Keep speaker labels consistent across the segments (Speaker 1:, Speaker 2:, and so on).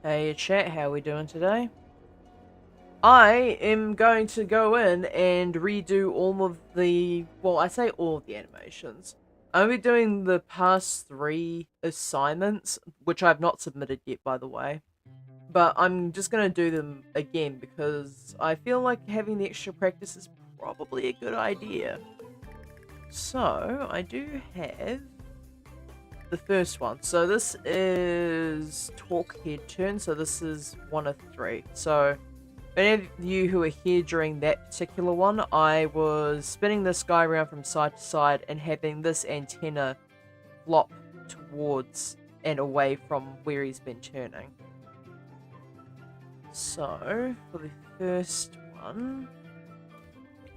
Speaker 1: Hey chat, how we doing today? I am going to go in and redo all of the, well, I say all of the animations. I'm be doing the past 3 assignments, which I've not submitted yet, by the way. But I'm just going to do them again because I feel like having the extra practice is probably a good idea. So, I do have the first one. So this is talk head turn, so this is 1 of 3. So any of you who were here during that particular one, I was spinning this guy around from side to side and having this antenna flop towards and away from where he's been turning. So, for the first one,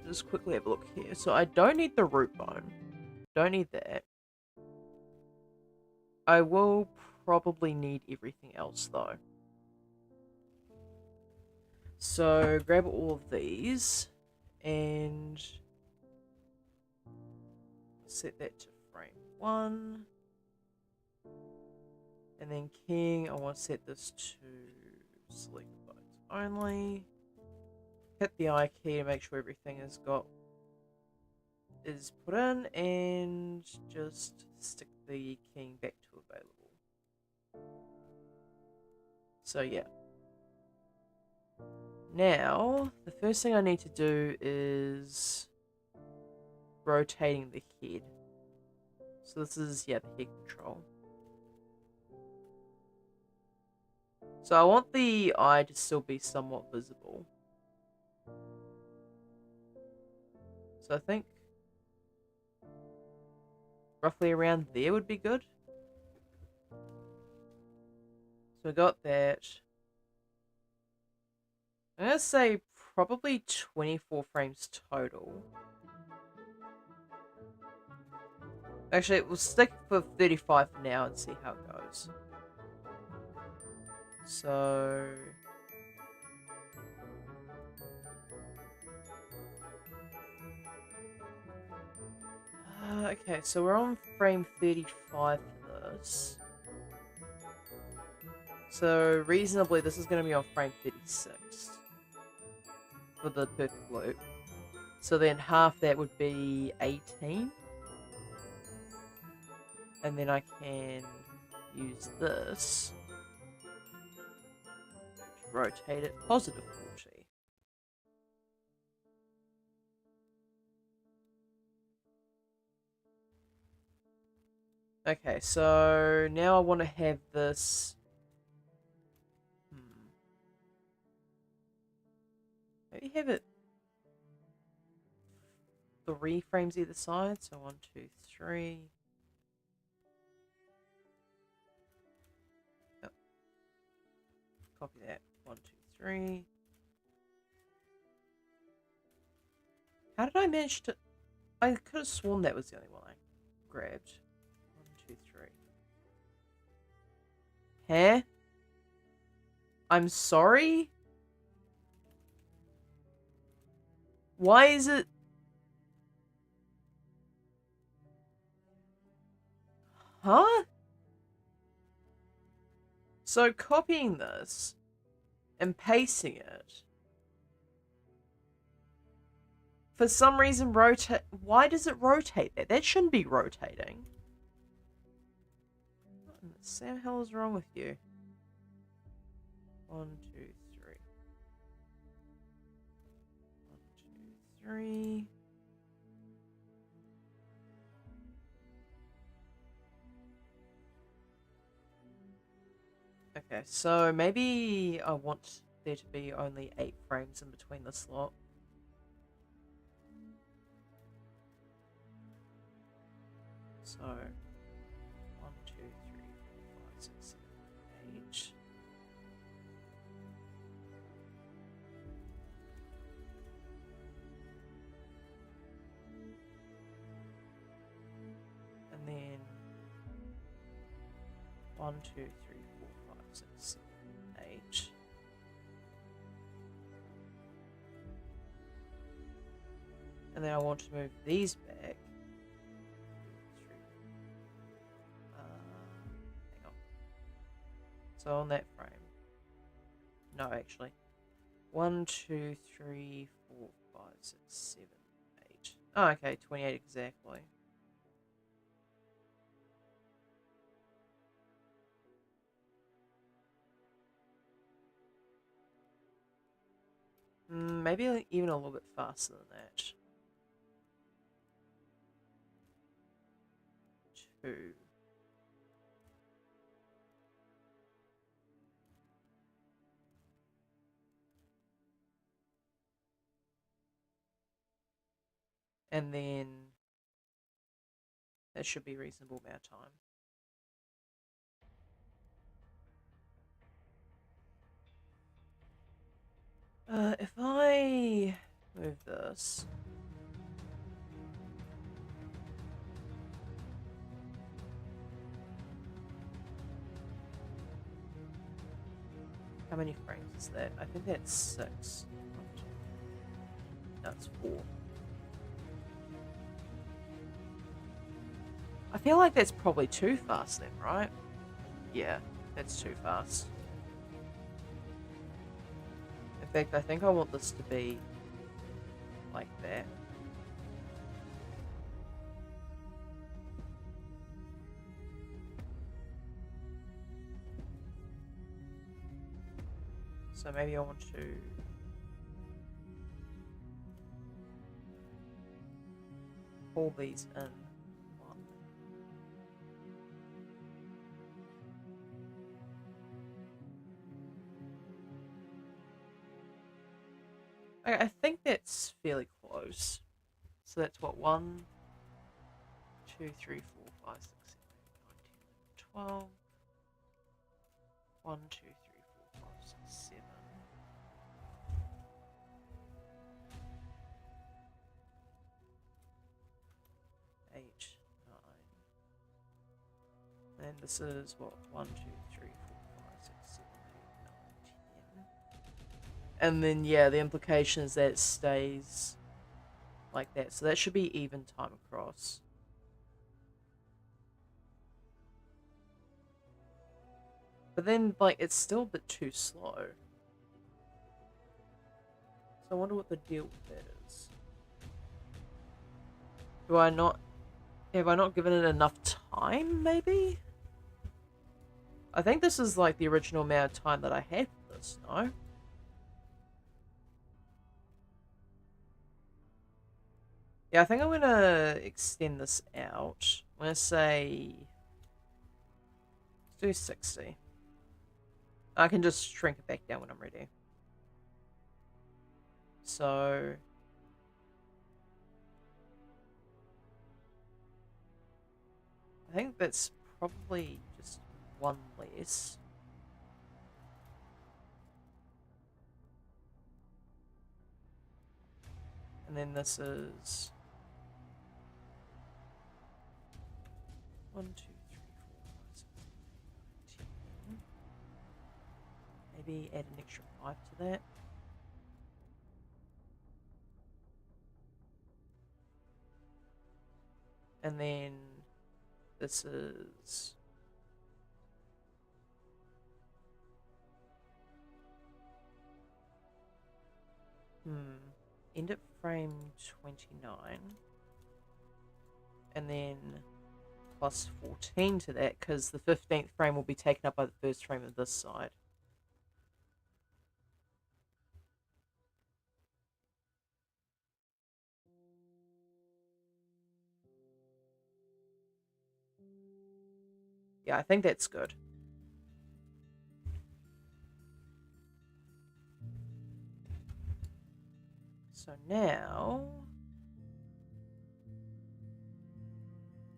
Speaker 1: just quickly have a look here. So I don't need the root bone. Don't need that. I will probably need everything else though. So grab all of these and set that to frame 1. And then king, I want to set this to select bones only. Hit the I key to make sure everything is put in, and just stick the king back to available. So yeah. Now, the first thing I need to do is rotating the head. So this is, yeah, the head control. So I want the eye to still be somewhat visible. So I think roughly around there would be good. So we got that. I'm going to say probably 24 frames total. Actually, we'll stick for 35 for now and see how it goes. So... okay, so we're on frame 35 for this. So reasonably, this is going to be on frame 36 for the perfect loop. So then half that would be 18. And then I can use this to rotate it positive 40. Okay, so now I want to have this... maybe have it 3 frames either side. So 1, 2, 3. Oh. Copy that. 1, 2, 3. How did I manage to... I could have sworn that was the only one I grabbed. 1, 2, 3. Huh? I'm sorry? Why is it... huh? So copying this and pasting it, for some reason rotate... why does it rotate that? That shouldn't be rotating. What in the hell is wrong with you? 1, 2, 3. 1, 2, 3. Okay, so maybe I want there to be only 8 frames in between the slot. So 1, 2, 3, 4, 5, 6, 7, 8. And then 1, 2, 3, 4, 5, 6, 7, 8. And then I want to move these back. Hang on. So on that frame. No, actually. 1, 2, 3, 4, 5, 6, 7, 8. Oh, okay, 28 exactly. Maybe even a little bit faster than that. 2. And then that should be a reasonable amount of time. If I move this... How many frames is that? I think that's 6. That's 4. I feel like that's probably too fast then, right? Yeah, that's too fast. In fact, I think I want this to be like that. So maybe I want to... pull these in. I think that's fairly close. So that's what, 1, 2, 3, 4, 5, 6, 7, 8, 9, 10, 11, 12. 1, 2, 3, 4, 5, 6, 7. 8, 9. And this is what, 1, 2, 3, 4, 5, 6, 7, 8, 9, 10. And then yeah, the implication is that it stays like that. So that should be even time across. But then, like, it's still a bit too slow. So I wonder what the deal with that is. Do I not... Have I not given it enough time, maybe? I think this is, like, the original amount of time that I had for this, no? Yeah, I think I'm gonna extend this out. I'm gonna say... Let's do 60. I can just shrink it back down when I'm ready. So... I think that's probably just one less. And then this is... 1, 2, 3, 4, 5, 6, 7, 8, 9, 10. Maybe add an extra 5 to that. And then this is... End at frame 29. And then plus 14 to that, because the 15th frame will be taken up by the first frame of this side. Yeah, I think that's good. So now...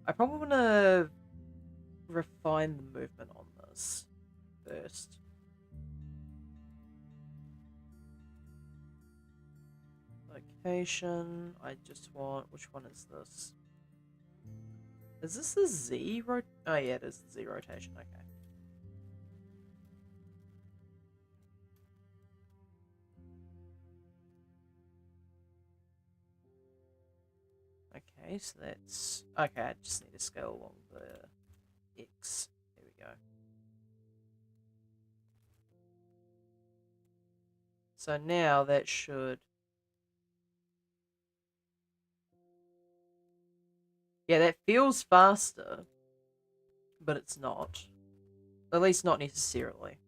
Speaker 1: I probably want to refine the movement on this first. Location, I just want... Which one is this? Is this the Z rot... Oh yeah, it is the Z rotation, okay. Okay, so that's... Okay, I just need to scale along the X. There we go. So now that should... Yeah, that feels faster, but it's not. At least not necessarily.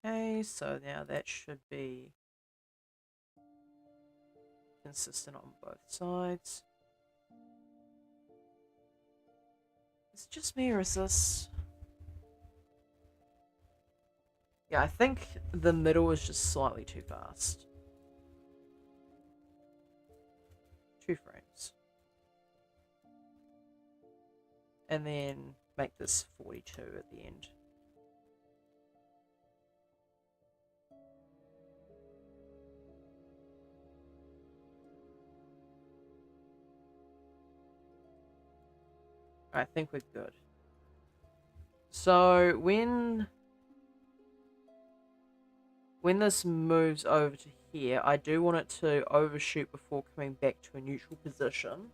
Speaker 1: Okay, so now that should be consistent on both sides. Is it just me or is this... Yeah, I think the middle is just slightly too fast. 2 frames. And then make this 42 at the end. I think we're good. So when this moves over to here, I do want it to overshoot before coming back to a neutral position.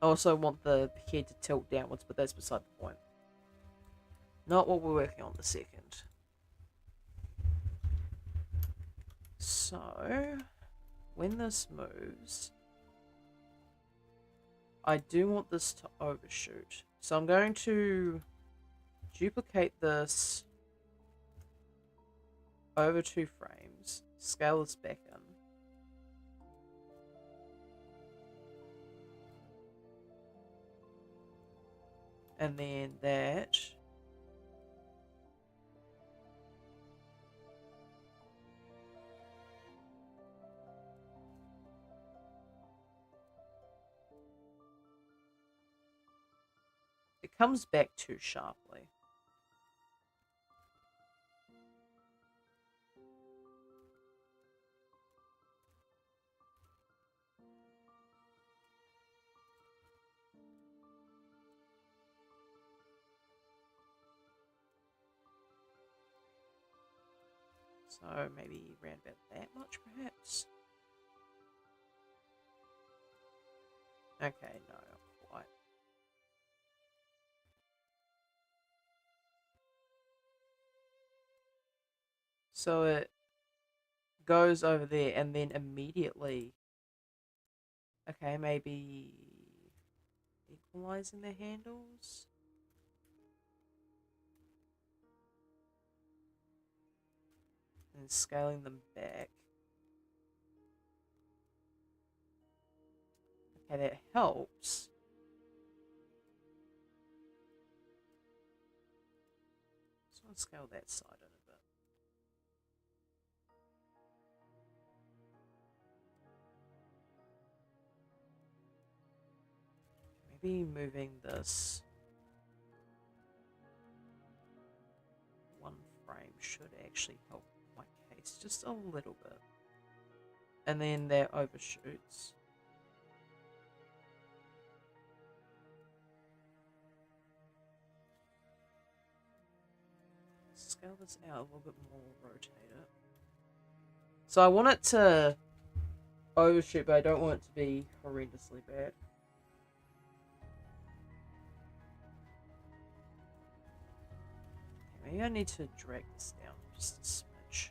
Speaker 1: I also want the head to tilt downwards, but that's beside the point. Not what we're working on the second. So, when this moves, I do want this to overshoot. So I'm going to duplicate this over 2 frames, scale this back in. And then that. It comes back too sharply. So maybe around about that much, perhaps? Okay, no, not quite. So it goes over there and then immediately... Okay, maybe equalizing the handles? And scaling them back. Okay, that helps. So I'll scale that side in a bit. Maybe moving this 1 frame should actually help my case just a little bit. And then that overshoots. Scale this out a little bit more, rotate it. So I want it to overshoot, but I don't want it to be horrendously bad. Maybe I need to drag this down just a smidge.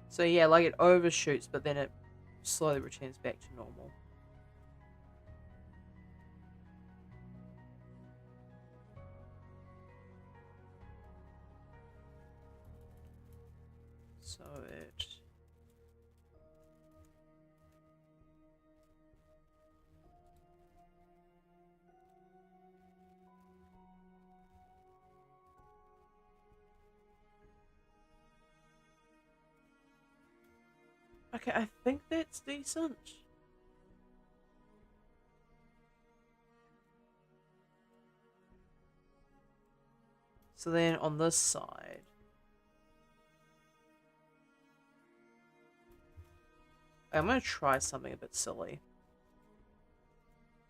Speaker 1: So yeah, like it overshoots, but then it slowly returns back to normal. So it... Okay, I think that's decent. So then on this side, I'm going to try something a bit silly.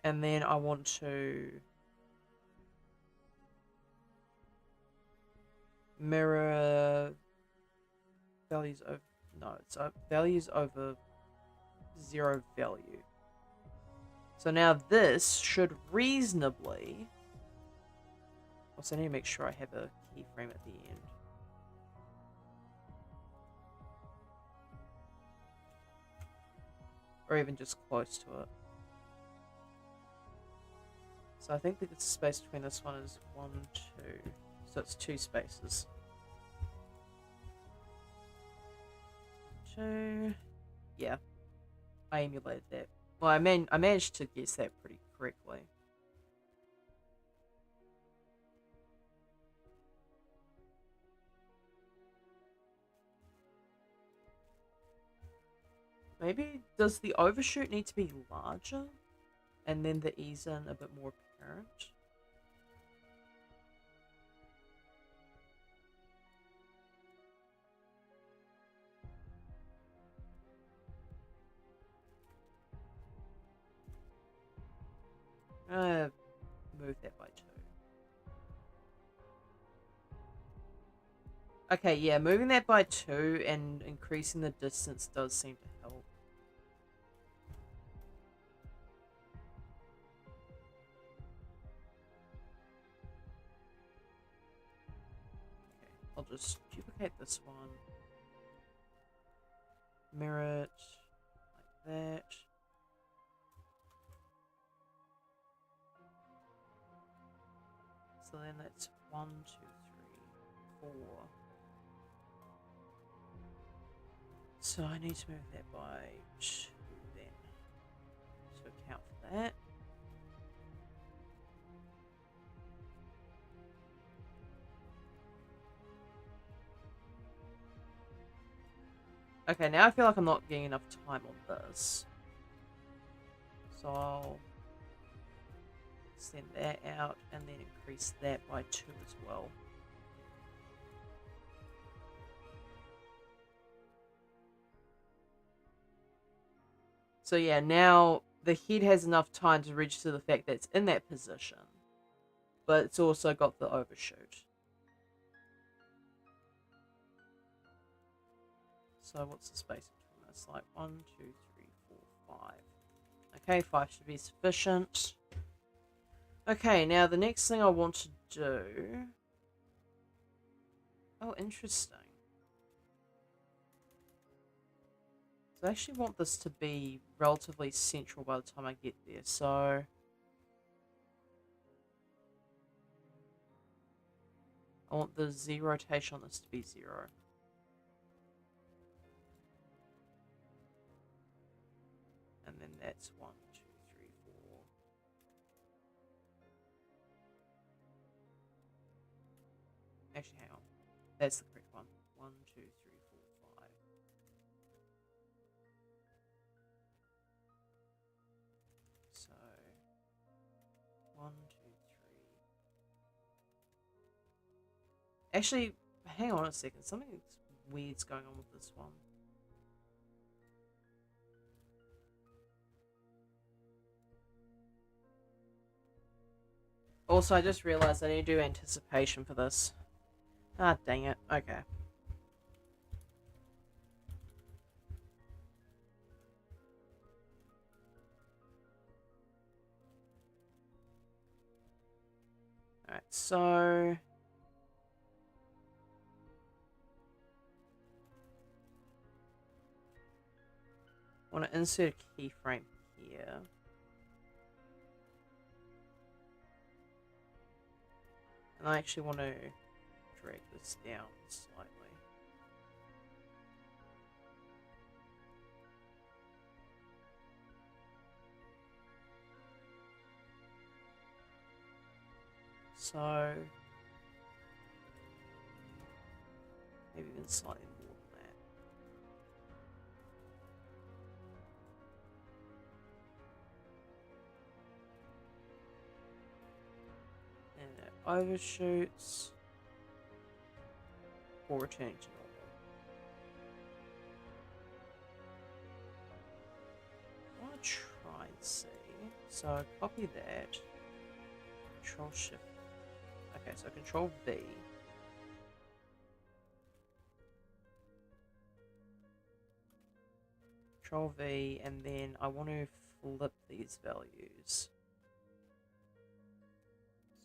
Speaker 1: And then I want to mirror values of no, it's values over 0 value. So now this should reasonably. Also, I need to make sure I have a keyframe at the end. Or even just close to it. So I think that the space between this one is 1, 2. So it's 2 spaces. 2. Yeah. I emulated that. Well, I managed to guess that pretty correctly. Maybe, does the overshoot need to be larger? And then the ease in a bit more apparent? Move that by 2. Okay, yeah, moving that by 2 and increasing the distance does seem to help. Okay, I'll just duplicate this one. Mirror it like that. So then that's 1, 2, 3, 4. So I need to move that by 2 then to account for that. Okay, now I feel like I'm not getting enough time on this. So I'll send that out and then increase that by 2 as well. So yeah, now the head has enough time to register the fact that it's in that position, but it's also got the overshoot. So what's the space between us? Like 1, 2, 3, 4, 5. Okay, 5 should be sufficient. Okay, now the next thing I want to do... Oh, interesting. So I actually want this to be relatively central by the time I get there, so... I want the Z rotation on this to be 0. And then that's 1, 2, 3, 4. Actually, hang on. That's the correct one. 1, 2, 3, 4, 5. So 1, 2, 3. Actually, hang on a second. Something weird's going on with this one. Also, I just realized I need to do anticipation for this. Ah, dang it. Okay. Alright, so... I want to insert a keyframe here. And I actually want to drag this down slightly. So... maybe even slightly more than that. And it overshoots. Or returning to normal. I want to try and see. So copy that. Control Shift. Okay, so Control V. Control V, and then I want to flip these values.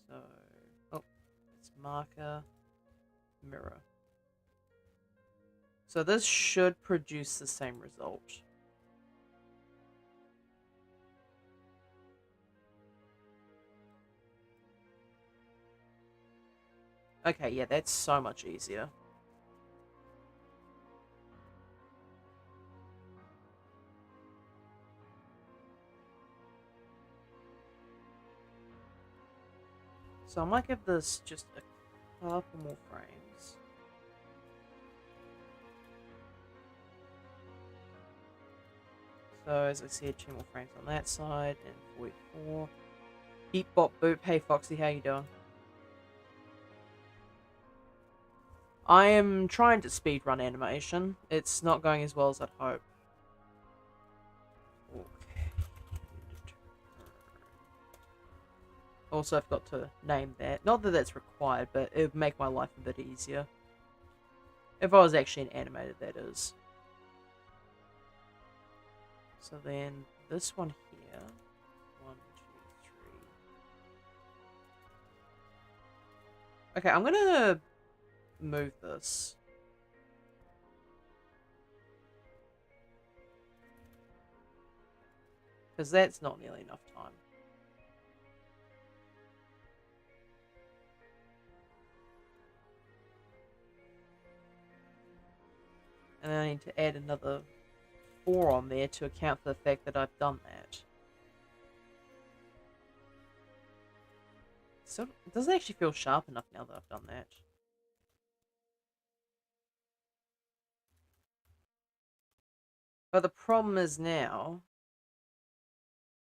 Speaker 1: So, oh, it's marker, mirror. So this should produce the same result. Okay, yeah, that's so much easier. So I might give this just a couple more frames. So as I said, 2 more frames on that side, and 44. Beep bop boop. Hey Foxy, how you doing? I am trying to speedrun animation. It's not going as well as I'd hope. Okay. Also, I've got to name that. Not that that's required, but it would make my life a bit easier. If I was actually an animator, that is. So then, this one here. 1, 2, 3. Okay, I'm gonna move this. Because that's not nearly enough time. And then I need to add another 4 on there to account for the fact that I've done that. So it doesn't actually feel sharp enough now that I've done that. But the problem is now,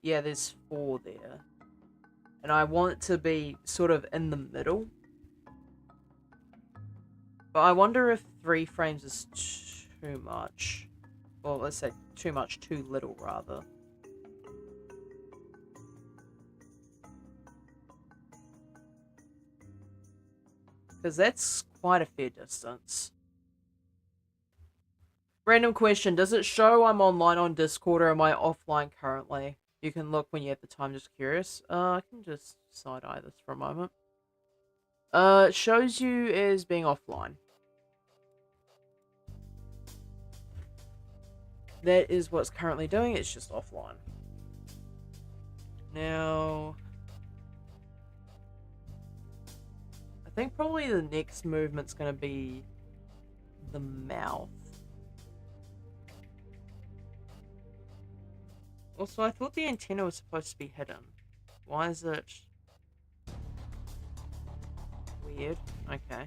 Speaker 1: yeah, there's 4 there. And I want it to be sort of in the middle. But I wonder if 3 frames is too much. Well, let's say too much, too little, rather. Because that's quite a fair distance. Random question, does it show I'm online on Discord or am I offline currently? You can look when you have the time, just curious. I can just side-eye this for a moment. It shows you as being offline. That is what's currently doing, it's just offline. Now, I think probably the next movement's going to be the mouth. Also, I thought the antenna was supposed to be hidden. Why is it weird? Okay.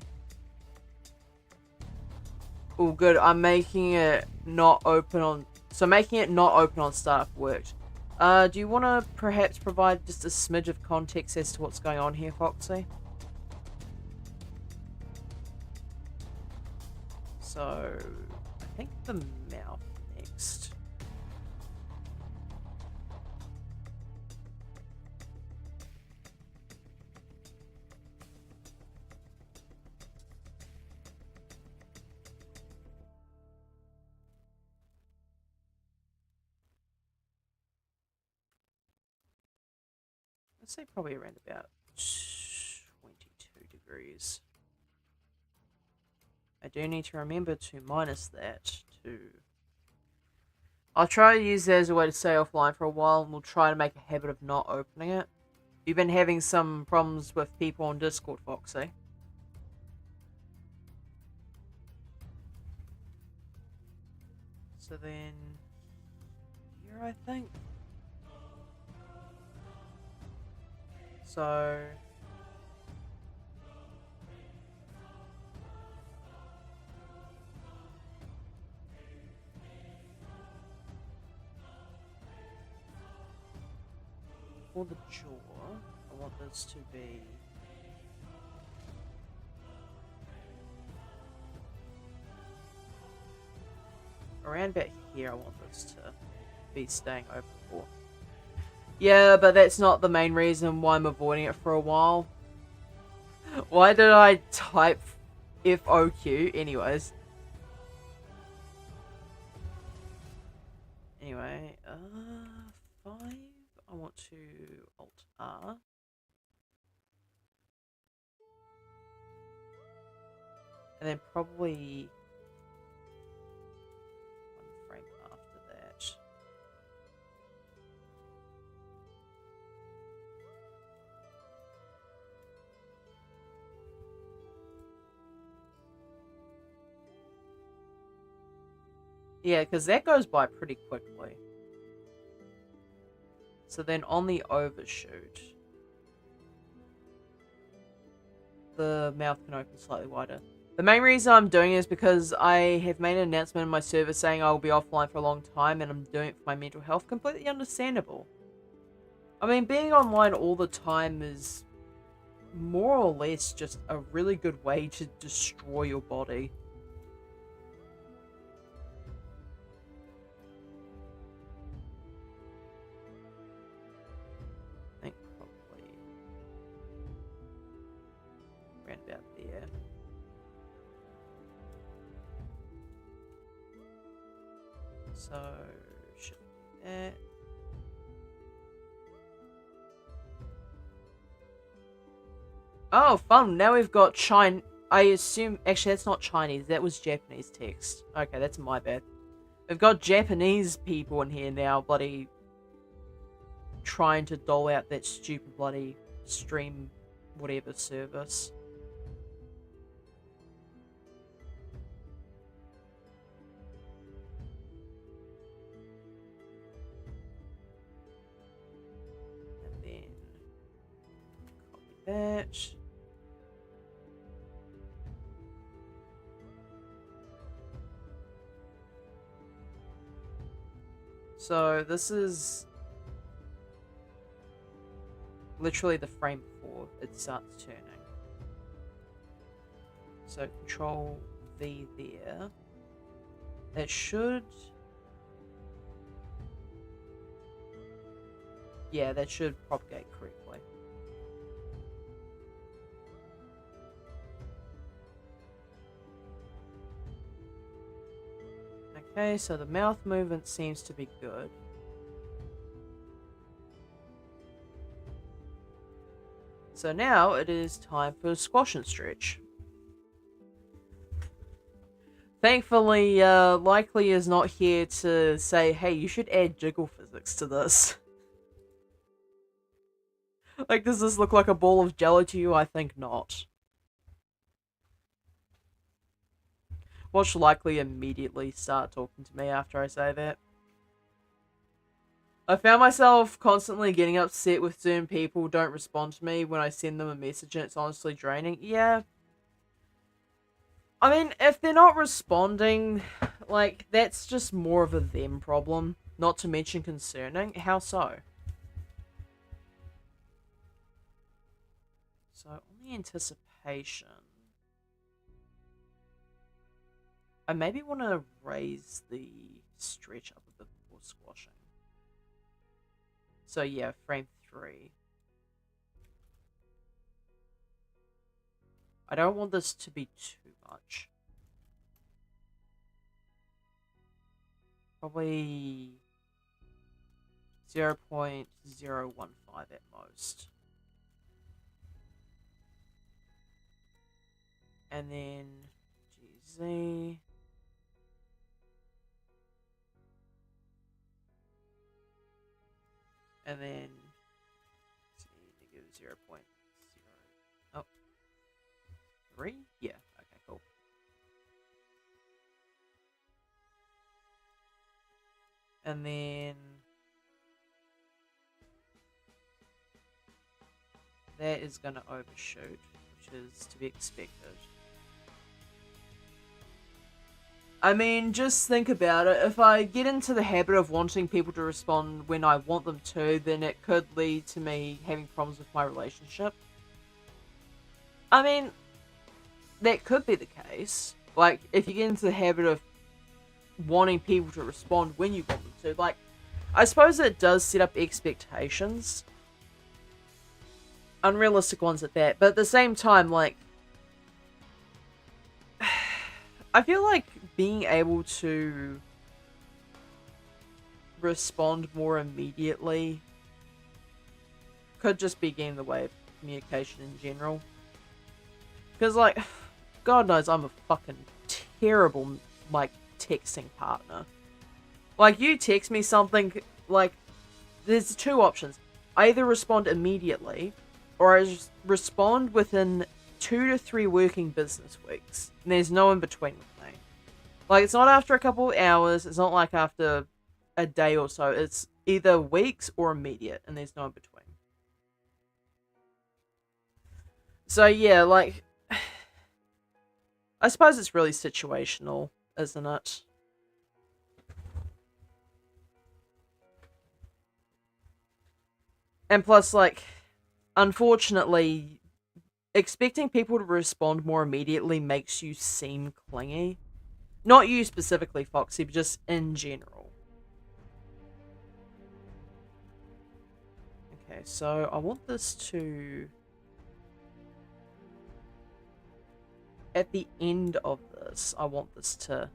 Speaker 1: Oh, good. I'm making it not open on... So making it not open on startup worked. Do you want to perhaps provide just a smidge of context as to what's going on here, Foxy? So, I think the mouth next. Let's say probably around about 22 degrees. I do need to remember to minus that to... I'll try to use that as a way to stay offline for a while, and we'll try to make a habit of not opening it. You've been having some problems with people on Discord, Foxy. So then... here, I think? So... for the jaw, I want this to be... around about here, I want this to be staying open for. Yeah, but that's not the main reason why I'm avoiding it for a while. Why did I type FOQ? Anyways. Anyway, 5. I want to Alt R. And then probably one frame after that. Yeah, because that goes by pretty quickly. So then on the overshoot, the mouth can open slightly wider. The main reason I'm doing it is because I have made an announcement in my server saying I will be offline for a long time and I'm doing it for my mental health. Completely understandable. I mean, being online all the time is more or less just a really good way to destroy your body. I think probably around about there. So, should be that. Oh, fun. Now we've got I assume... Actually, that's not Chinese. That was Japanese text. Okay, that's my bad. We've got Japanese people in here now, bloody... trying to dole out that stupid bloody stream whatever service. And then... copy that. So this is literally the frame before it starts turning. So control V there. That should... yeah, that should propagate correctly. Okay, so the mouth movement seems to be good. So now it is time for squash and stretch. Thankfully, Likely is not here to say, hey, you should add jiggle physics to this. Like, does this look like a ball of jelly to you? I think not. Watch Likely immediately start talking to me after I say that. I found myself constantly getting upset with certain people who don't respond to me when I send them a message and it's honestly draining. Yeah. I mean, if they're not responding, like, that's just more of a them problem. Not to mention concerning. How so? So, on the anticipation... I maybe want to raise the stretch up a bit before squashing. So yeah, frame 3. I don't want this to be too much. Probably 0.015 at most. And then GZ. And then negative 0.0. Oh, 3? Yeah. Okay, cool. And then that is going to overshoot, which is to be expected. I mean, just think about it. If I get into the habit of wanting people to respond when I want them to, then it could lead to me having problems with my relationship. I mean, that could be the case. Like, if you get into the habit of wanting people to respond when you want them to. Like, I suppose it does set up expectations. Unrealistic ones at that. But at the same time, like, I feel like being able to respond more immediately could just be getting in the way of communication in general. Because, like, God knows I'm a fucking terrible, like, texting partner. Like, you text me something, like, there's two options. I either respond immediately, or I just respond within 2 to 3 working business weeks. And there's no in between with me. Like, it's not after a couple of hours, it's not like after a day or so. It's either weeks or immediate, and there's no in between. So, yeah, like, I suppose it's really situational, isn't it? And plus, like, unfortunately, expecting people to respond more immediately makes you seem clingy. Not you specifically, Foxy, but just in general. Okay, so I want this to... At the end of this, I want this to...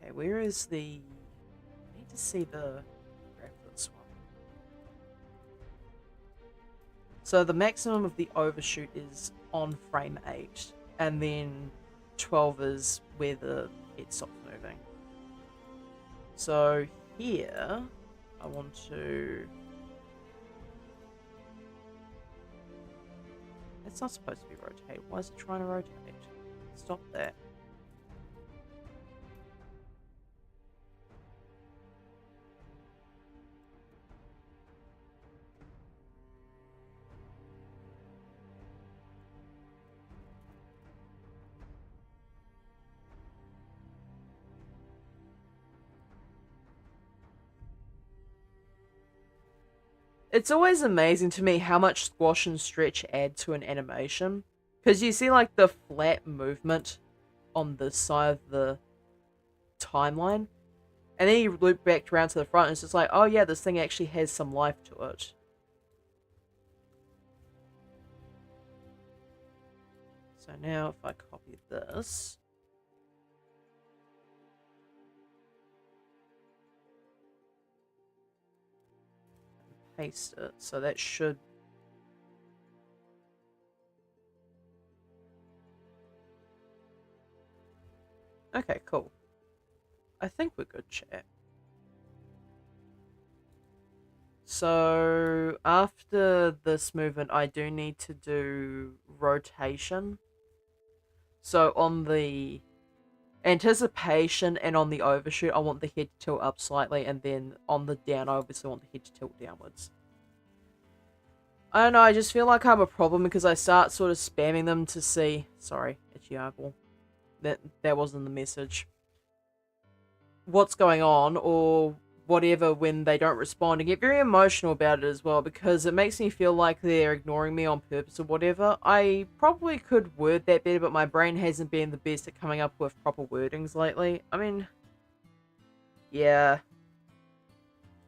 Speaker 1: Okay, where is the... I need to see the graph for this one. So the maximum of the overshoot is on frame 8, and then 12 is where the head stops moving. So here, I want to... It's not supposed to be rotated. Why is it trying to rotate? Stop that. It's always amazing to me how much squash and stretch add to an animation. Because you see, like, the flat movement on the side of the timeline. And then you loop back around to the front and it's just like, oh yeah, this thing actually has some life to it. So now if I copy this... paste it, so that should... Okay, cool. I think we're good, chat. So, after this movement, I do need to do rotation. So, on the anticipation and on the overshoot, I want the head to tilt up slightly, and then on the down, I obviously want the head to tilt downwards. I don't know, I just feel like I have a problem because I start sort of spamming them to see... Sorry, itchy eyeball. That wasn't the message. What's going on, or whatever, when they don't respond, and get very emotional about it as well, because it makes me feel like they're ignoring me on purpose or whatever. I probably could word that better, but my brain hasn't been the best at coming up with proper wordings lately. I mean, yeah.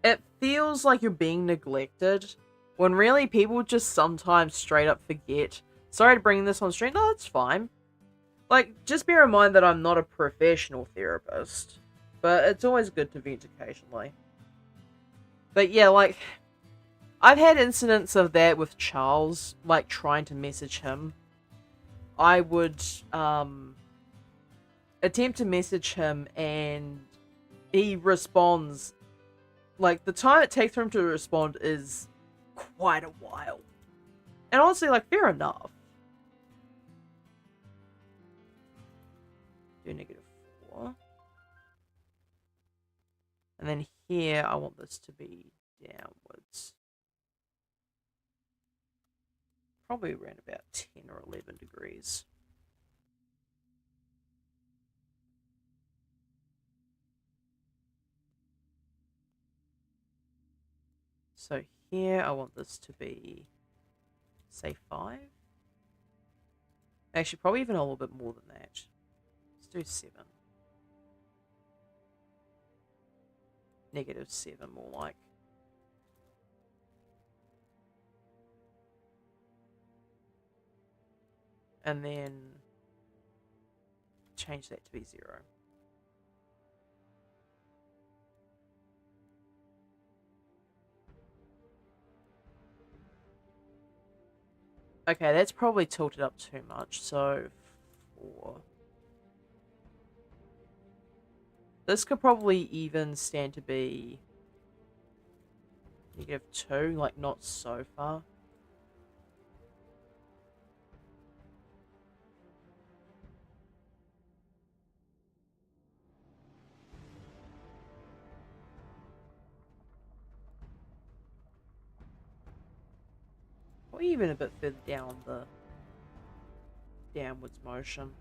Speaker 1: It feels like you're being neglected, when really people just sometimes straight up forget. Sorry to bring this on stream. No, it's fine. Like, just bear in mind that I'm not a professional therapist. But it's always good to vent occasionally. But yeah, like, I've had incidents of that with Charles, like, trying to message him. I would, attempt to message him, and he responds. Like, the time it takes for him to respond is quite a while. And honestly, like, fair enough. Do -4. And then here, I want this to be downwards. Probably around about 10 or 11 degrees. So here, I want this to be, say, 5. Actually, probably even a little bit more than that. Let's do 7. -7 more like. And then change that to be 0. Okay, that's probably tilted up too much, so 4. This could probably even stand to be -2, like not so far. Or even a bit further down the downwards motion.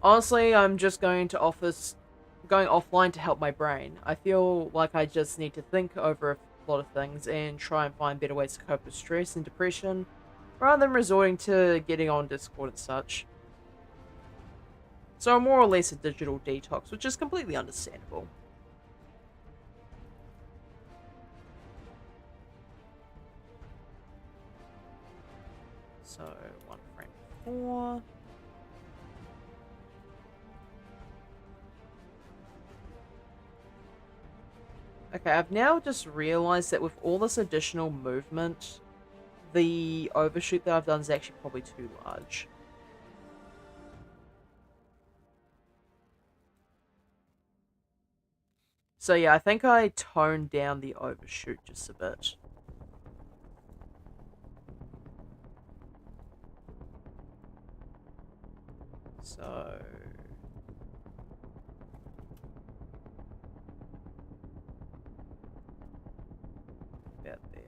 Speaker 1: Honestly, I'm just going offline to help my brain. I feel like I just need to think over a lot of things and try and find better ways to cope with stress and depression, rather than resorting to getting on Discord and such. So more or less a digital detox, which is completely understandable. So 1 frame 4. Okay, I've now just realized that with all this additional movement, the overshoot that I've done is actually probably too large. So yeah, I think I toned down the overshoot just a bit. So about there.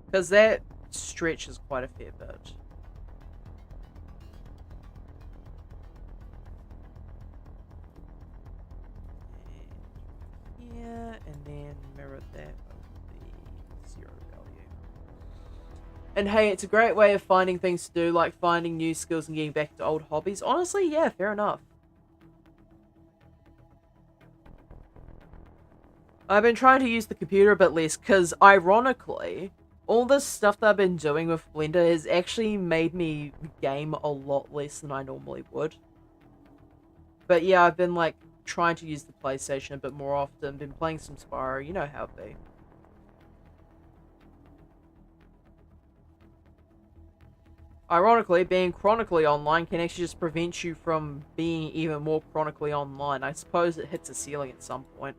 Speaker 1: Because that stretches quite a fair bit. And here, and then mirror that over the 0 value. And hey, it's a great way of finding things to do, like finding new skills and getting back to old hobbies. Honestly, yeah, fair enough. I've been trying to use the computer a bit less because, ironically, all this stuff that I've been doing with Blender has actually made me game a lot less than I normally would. But yeah, I've been, like, trying to use the PlayStation a bit more often, been playing some Spyro, you know how it be. Ironically, being chronically online can actually just prevent you from being even more chronically online. I suppose it hits a ceiling at some point.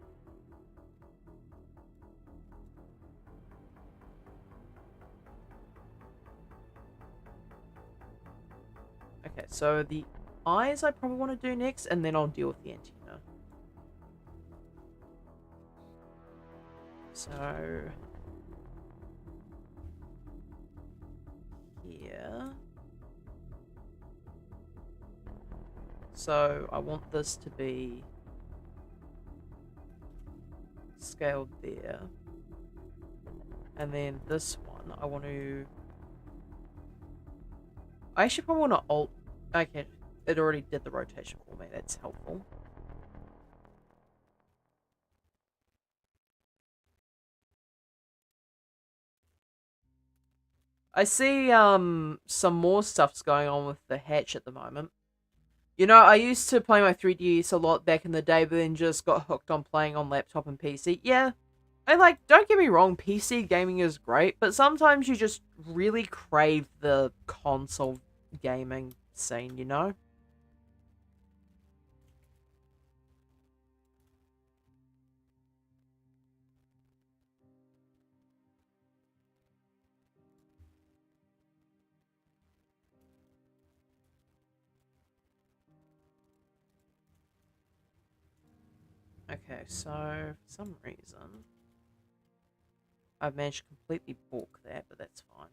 Speaker 1: Okay, so the eyes I probably want to do next, and then I'll deal with the antenna. So here. So I want this to be scaled there. And then this one, I want to... I actually probably want to alt... Okay, it already did the rotation for me. That's helpful. I see some more stuff's going on with the hatch at the moment. You know, I used to play my 3DS a lot back in the day, but then just got hooked on playing on laptop and PC. Yeah, and like, don't get me wrong, PC gaming is great, but sometimes you just really crave the console gaming scene, you know? Okay, so for some reason, I've managed to completely balk that, but that's fine.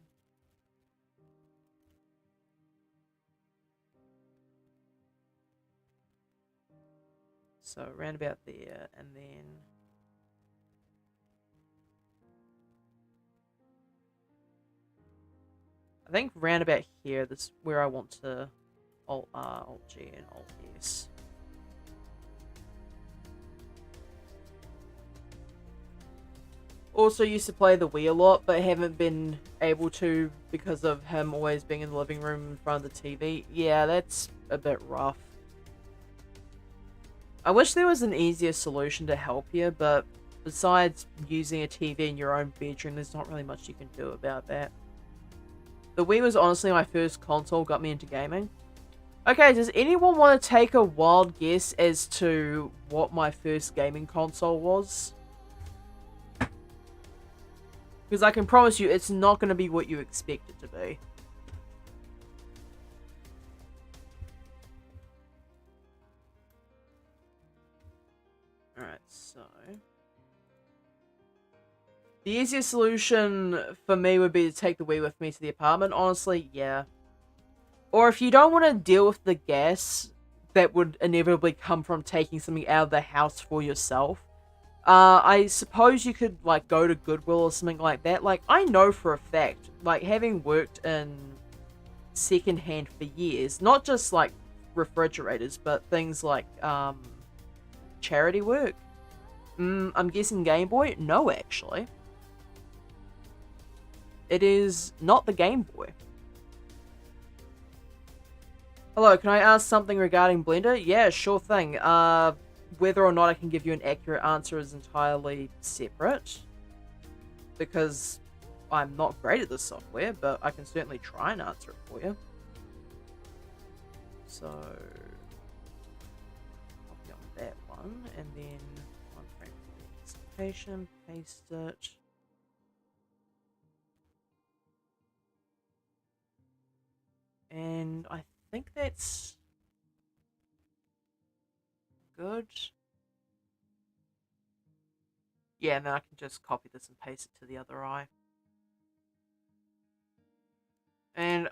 Speaker 1: So around about there, and then I think round about here, this is where I want to Alt R, Alt G, and Alt S. Also used to play the Wii a lot, but haven't been able to because of him always being in the living room in front of the TV. Yeah, that's a bit rough. I wish there was an easier solution to help you, but besides using a TV in your own bedroom, there's not really much you can do about that. The Wii was honestly my first console, got me into gaming. Okay, does anyone want to take a wild guess as to what my first gaming console was? Because I can promise you, it's not going to be what you expect it to be. Alright, so... the easiest solution for me would be to take the Wii with me to the apartment. Honestly, yeah. Or if you don't want to deal with the gas that would inevitably come from taking something out of the house for yourself, I suppose you could, like, go to Goodwill or something like that. Like, I know for a fact, like, having worked in secondhand for years, not just, like, refrigerators, but things like, charity work. I'm guessing Game Boy? No, actually. It is not the Game Boy. Hello, can I ask something regarding Blender? Yeah, sure thing. Whether or not I can give you an accurate answer is entirely separate, because I'm not great at this software, but I can certainly try and answer it for you. So, copy on that one, and then one frame for the anticipation, paste it. And I think that's good. Yeah, and then I can just copy this and paste it to the other eye. And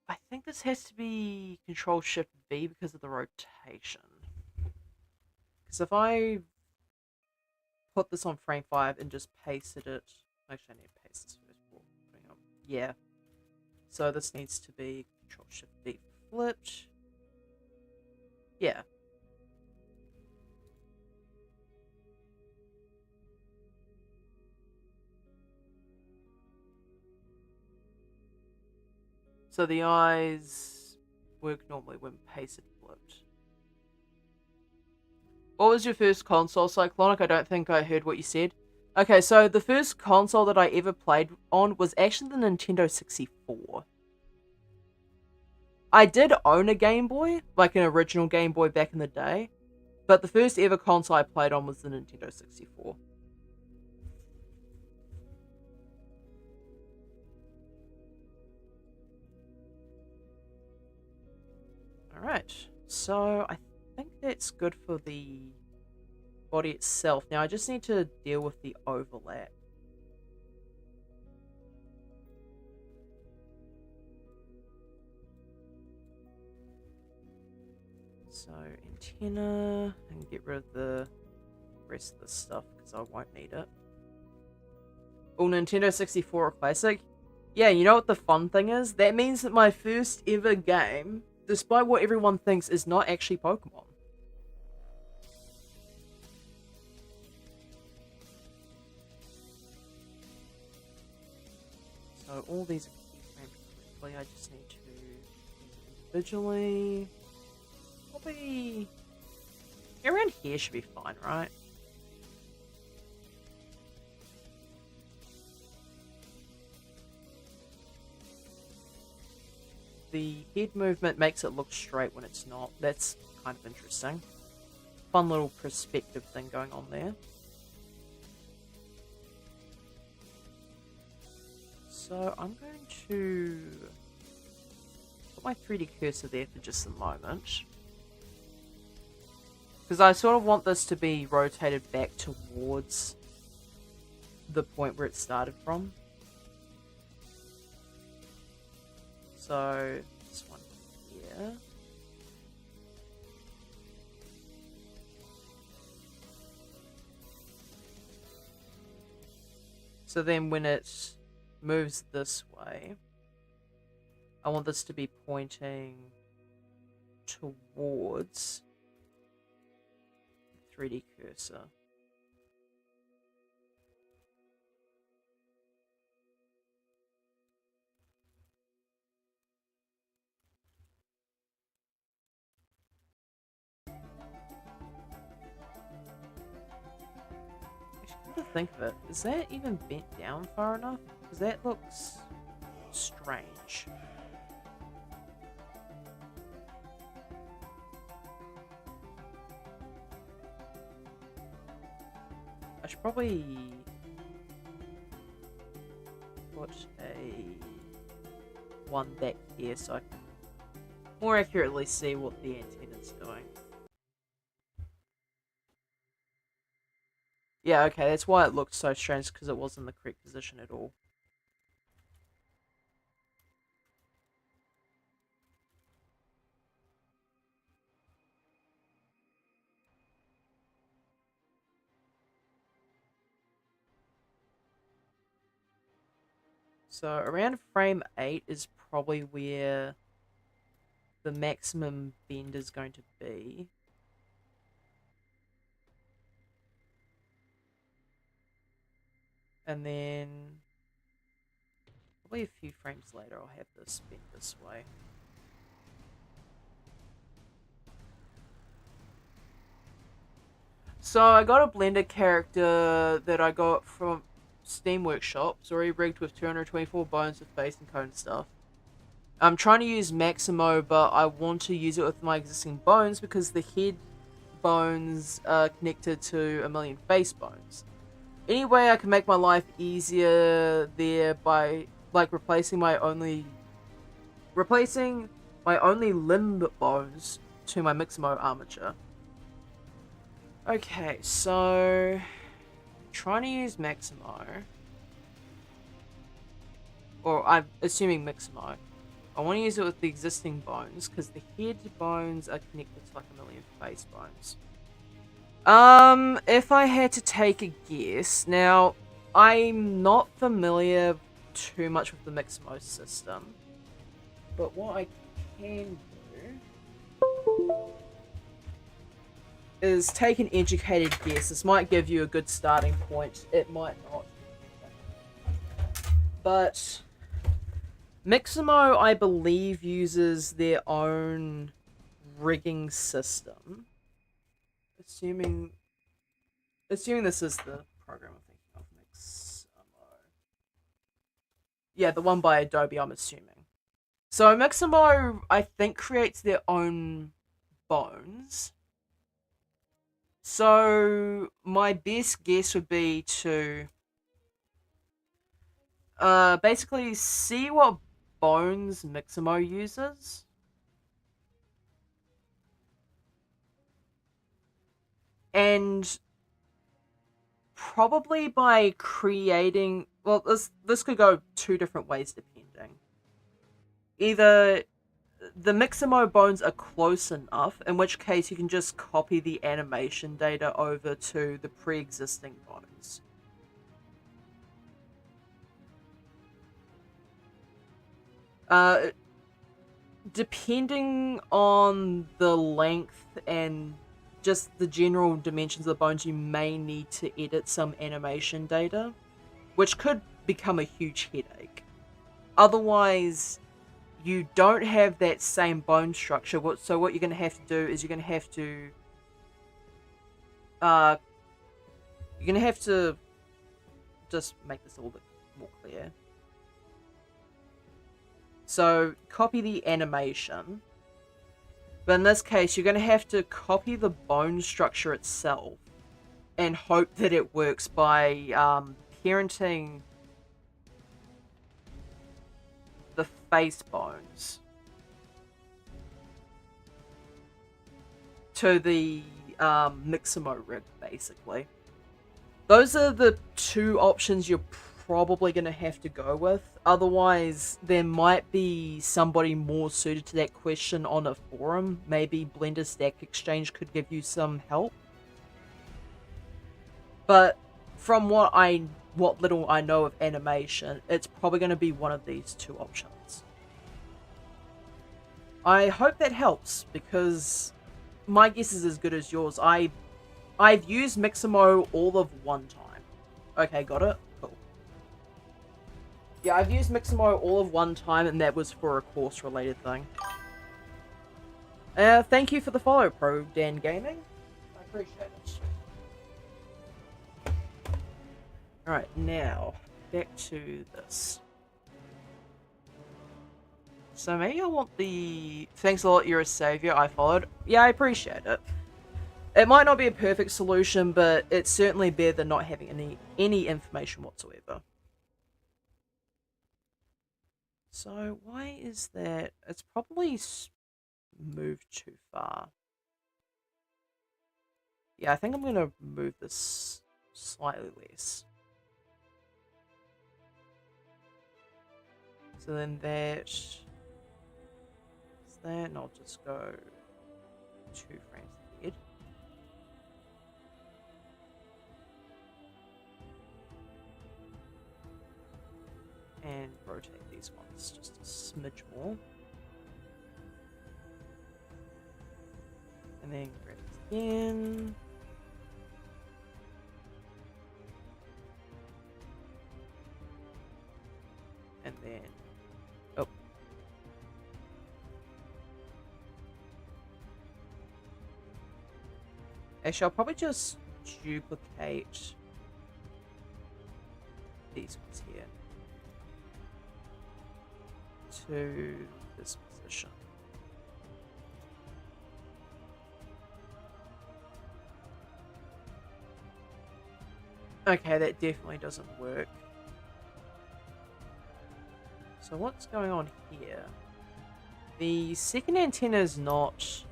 Speaker 1: I think this has to be Control-Shift-V because of the rotation. Because if I put this on frame 5 and just pasted it... actually, I need to paste this first before putting it on. Yeah. So this needs to be Control-Shift-V flipped. Yeah. So the eyes work normally when pasted flipped. What was your first console, Cyclonic? I don't think I heard what you said. Okay, so the first console that I ever played on was actually the Nintendo 64. I did own a Game Boy, like an original Game Boy back in the day, but the first ever console I played on was the Nintendo 64. Alright, so I think that's good for the body itself. Now I just need to deal with the overlap. So antenna, and get rid of the rest of the stuff because I won't need it. Oh, Nintendo 64 Classic? Yeah, you know what the fun thing is? That means that my first ever game, despite what everyone thinks, is not actually Pokemon. So all these are keyframed correctly, I just need to individually... probably... around here should be fine, right? The head movement makes it look straight when it's not. That's kind of interesting. Fun little perspective thing going on there. So I'm going to put my 3D cursor there for just a moment. Because I sort of want this to be rotated back towards the point where it started from. So, this one here. So then when it moves this way, I want this to be pointing towards the 3D cursor. Actually, come to think of it, is that even bent down far enough? Because that looks strange. I should probably put a one back here so I can more accurately see what the antenna's doing. Yeah, okay, that's why it looked so strange, because it wasn't in the correct position at all. So around frame 8 is probably where the maximum bend is going to be. And then probably a few frames later I'll have this bent this way. So I got a Blender character that I got from Steam Workshop. It's already rigged with 224 bones with face and cone and stuff. I'm trying to use Maximo, but I want to use it with my existing bones because the head bones are connected to a million face bones. Any way I can make my life easier there by like replacing my only limb bones to my Mixamo armature. Okay, so trying to use Maximo, or I'm assuming Mixamo. I want to use it with the existing bones because the head bones are connected to like a million face bones. If I had to take a guess, now I'm not familiar too much with the Mixamo system, but what I can do is take an educated guess. This might give you a good starting point. It might not. But Mixamo, I believe, uses their own rigging system. Assuming this is the program I'm thinking of, Mixamo. Yeah, the one by Adobe, I'm assuming. So Mixamo, I think, creates their own bones. So my best guess would be to basically see what bones Mixamo uses. And probably by creating, well, this could go two different ways depending. Either the Mixamo bones are close enough, in which case you can just copy the animation data over to the pre-existing bones. Depending on the length and just the general dimensions of the bones, you may need to edit some animation data, which could become a huge headache. Otherwise, you don't have that same bone structure. So what you're going to have to do is you're going to have to just make this a little bit more clear. So copy the animation, but in this case you're going to have to copy the bone structure itself and hope that it works by parenting the face bones to the Mixamo rig, basically. Those are the two options you're probably going to have to go with. Otherwise, there might be somebody more suited to that question on a forum. Maybe Blender Stack Exchange could give you some help. But from what little I know of animation, it's probably going to be one of these two options. I hope that helps, because my guess is as good as yours. I've used Mixamo all of one time. Okay, got it? Cool. Yeah, I've used Mixamo all of one time, and that was for a course-related thing. Thank you for the follow, Pro Dan Gaming. I appreciate it. Alright, now, back to this. So maybe I want the... Thanks a lot, you're a savior, I followed. Yeah, I appreciate it. It might not be a perfect solution, but it's certainly better than not having any information whatsoever. So why is that? It's probably moved too far. Yeah, I think I'm going to move this slightly less. So then that is that, and I'll just go 2 frames ahead. And rotate these ones just a smidge more. And then grab it again. And then, oh. Actually, I'll probably just duplicate these ones here to this position. Okay, that definitely doesn't work. So what's going on here? The second antenna is not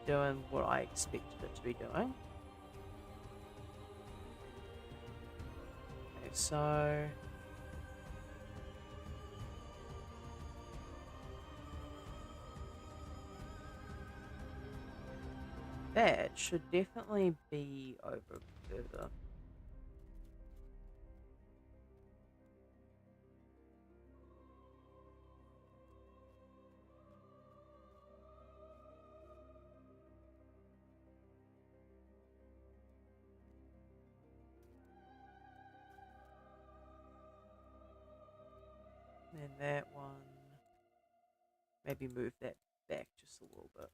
Speaker 1: doing what I expected it to be doing. Okay, so... that should definitely be over further. And that one, maybe move that back just a little bit.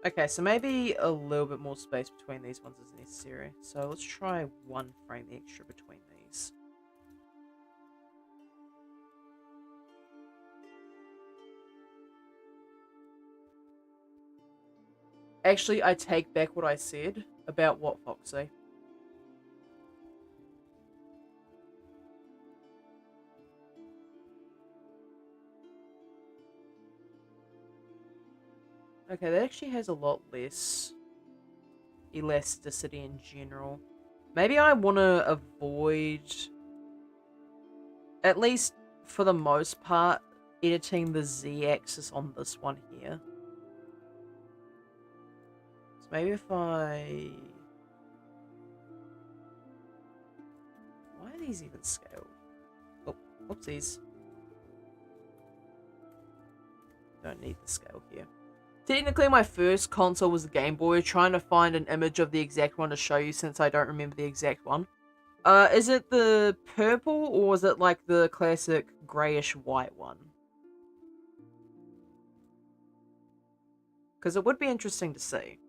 Speaker 1: Okay, so maybe a little bit more space between these ones is necessary. So let's try 1 frame extra between these. Actually, I take back what I said about what Foxy. Okay, that actually has a lot less elasticity in general. Maybe I want to avoid, at least for the most part, editing the Z-axis on this one here. So maybe if I... Why are these even scaled? Oh, whoopsies. Don't need the scale here. Technically, my first console was the Game Boy, trying to find an image of the exact one to show you since I don't remember the exact one. Is it the purple, or is it like the classic greyish white one? Because it would be interesting to see.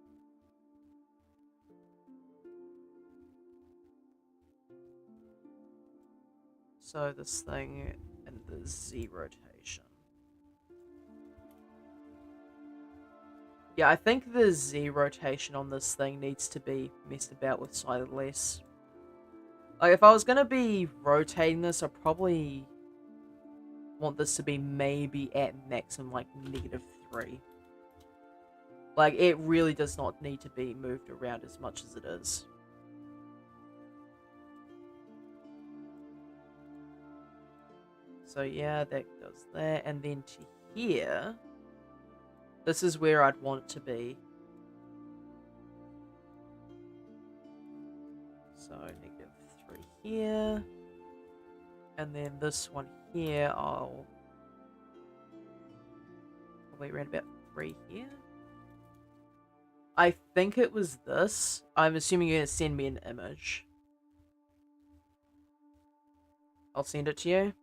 Speaker 1: So this thing and the Z rotation. Yeah, I think the Z rotation on this thing needs to be messed about with slightly less. Like, if I was going to be rotating this, I probably want this to be maybe at maximum, like, -3. Like, it really does not need to be moved around as much as it is. So yeah, that does that. And then to here... This is where I'd want it to be. So -3 here. And then this one here, I'll probably around about 3 here. I think it was this. I'm assuming you're going to send me an image. I'll send it to you.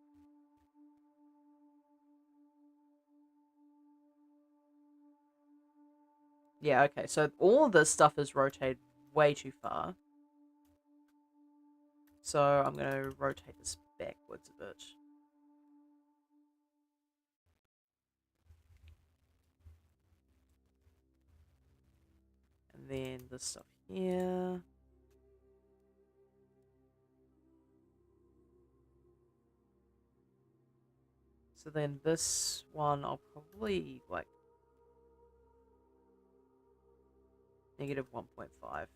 Speaker 1: Yeah, okay. So all of this stuff is rotated way too far. So I'm going to rotate this backwards a bit. And then this stuff here. So then this one, I'll probably, like, -1.5.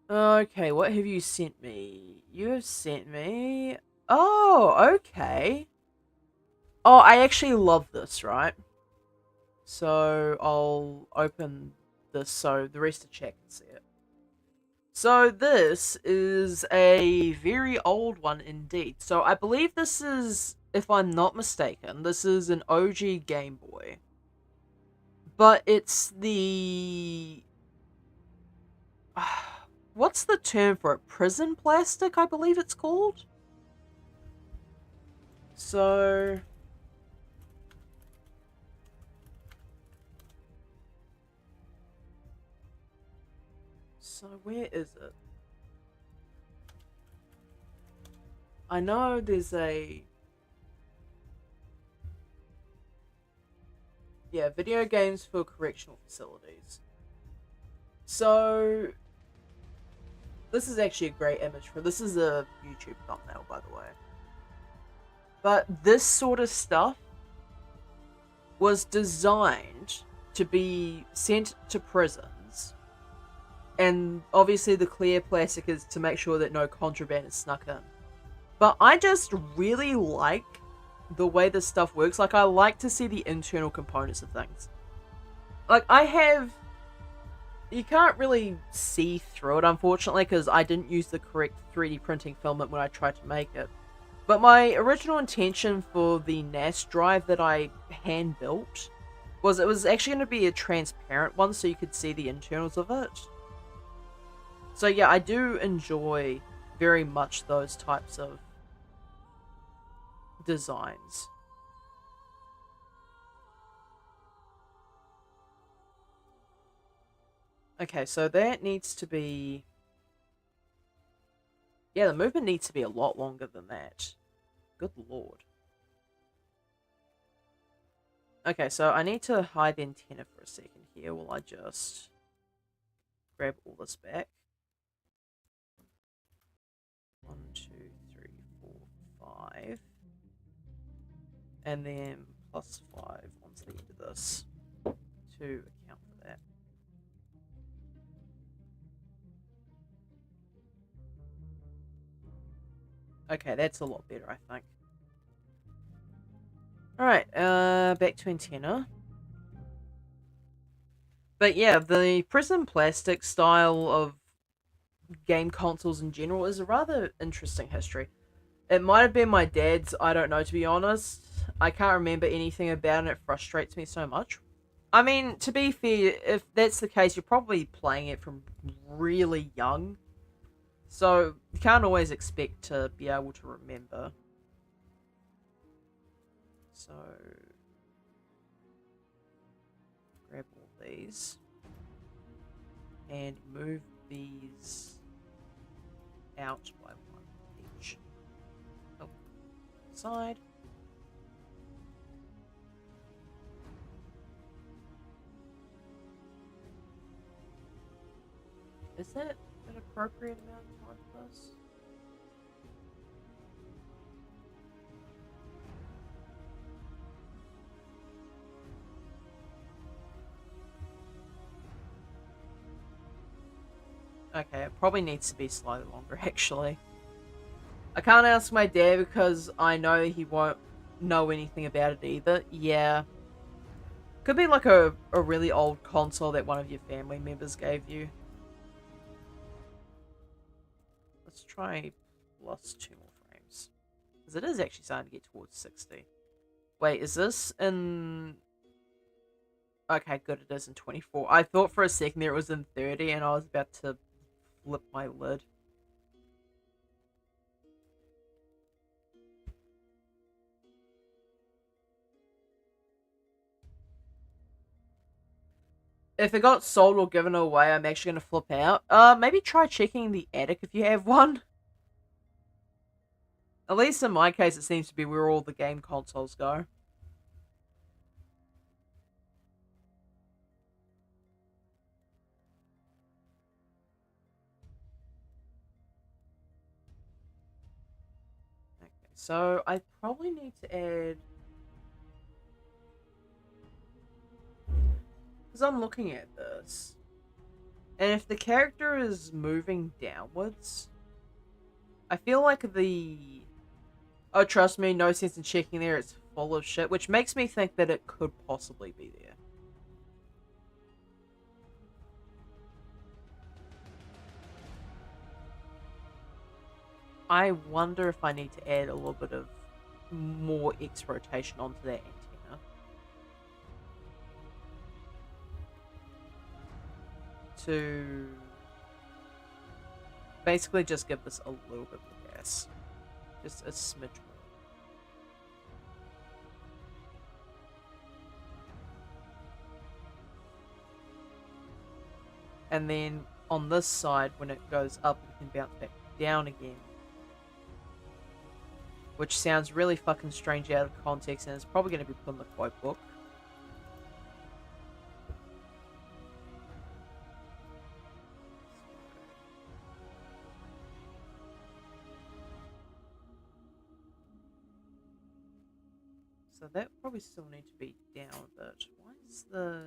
Speaker 1: Okay, what have you sent me? You have sent me... Oh, okay. Oh, I actually love this, right? So I'll open this so the rest of the chat can see it. So this is a very old one indeed. So I believe this is, if I'm not mistaken, this is an OG Game Boy. But it's the... What's the term for it? Prison plastic, I believe it's called? So... So where is it? I know there's a... Yeah, video games for correctional facilities. So... This is actually a great image for... This is a YouTube thumbnail, by the way. But this sort of stuff was designed to be sent to prisons. And obviously the clear plastic is to make sure that no contraband is snuck in. But I just really like the way this stuff works. Like, I like to see the internal components of things. Like, I have... You can't really see through it, unfortunately, because I didn't use the correct 3D printing filament when I tried to make it. But my original intention for the NAS drive that I hand-built was it was actually going to be a transparent one so you could see the internals of it. So yeah, I do enjoy very much those types of designs. Okay, so that needs to be... Yeah, the movement needs to be a lot longer than that. Good lord. Okay, so I need to hide the antenna for a second here while I just grab all this back. 1, 2, 3, 4, 5. And then +5 onto the end of this to account for that. Okay, that's a lot better, I think. Alright, back to antenna. But yeah, the prison plastic style of game consoles in general is a rather interesting history. It might have been my dad's, I don't know, to be honest. I can't remember anything about it, it frustrates me so much. I mean, to be fair, if that's the case, you're probably playing it from really young. So, you can't always expect to be able to remember. So, grab all these. And move these out by 1 each. Oh, side. Is that an appropriate amount of this? Okay, it probably needs to be slightly longer, actually. I can't ask my dad because I know he won't know anything about it either. Yeah. Could be like a really old console that one of your family members gave you. Let's try plus 2 more frames. Because it is actually starting to get towards 60. Wait, is this in... Okay, good, it is in 24. I thought for a second there it was in 30 and I was about to flip my lid. If it got sold or given away, I'm actually going to flip out. Maybe try checking the attic if you have one. At least in my case, it seems to be where all the game consoles go. Okay, so I probably need to add... Because I'm looking at this. And if the character is moving downwards, I feel like the... Oh, trust me, no sense in checking there, it's full of shit, which makes me think that it could possibly be there. I wonder if I need to add a little bit of more X rotation onto that antenna. To basically just give this a little bit more gas. Just a smidge more. And then on this side, when it goes up, it can bounce back down again. Which sounds really fucking strange out of context, and it's probably going to be put in the quote book. So that probably still need to be down a bit. Why is the...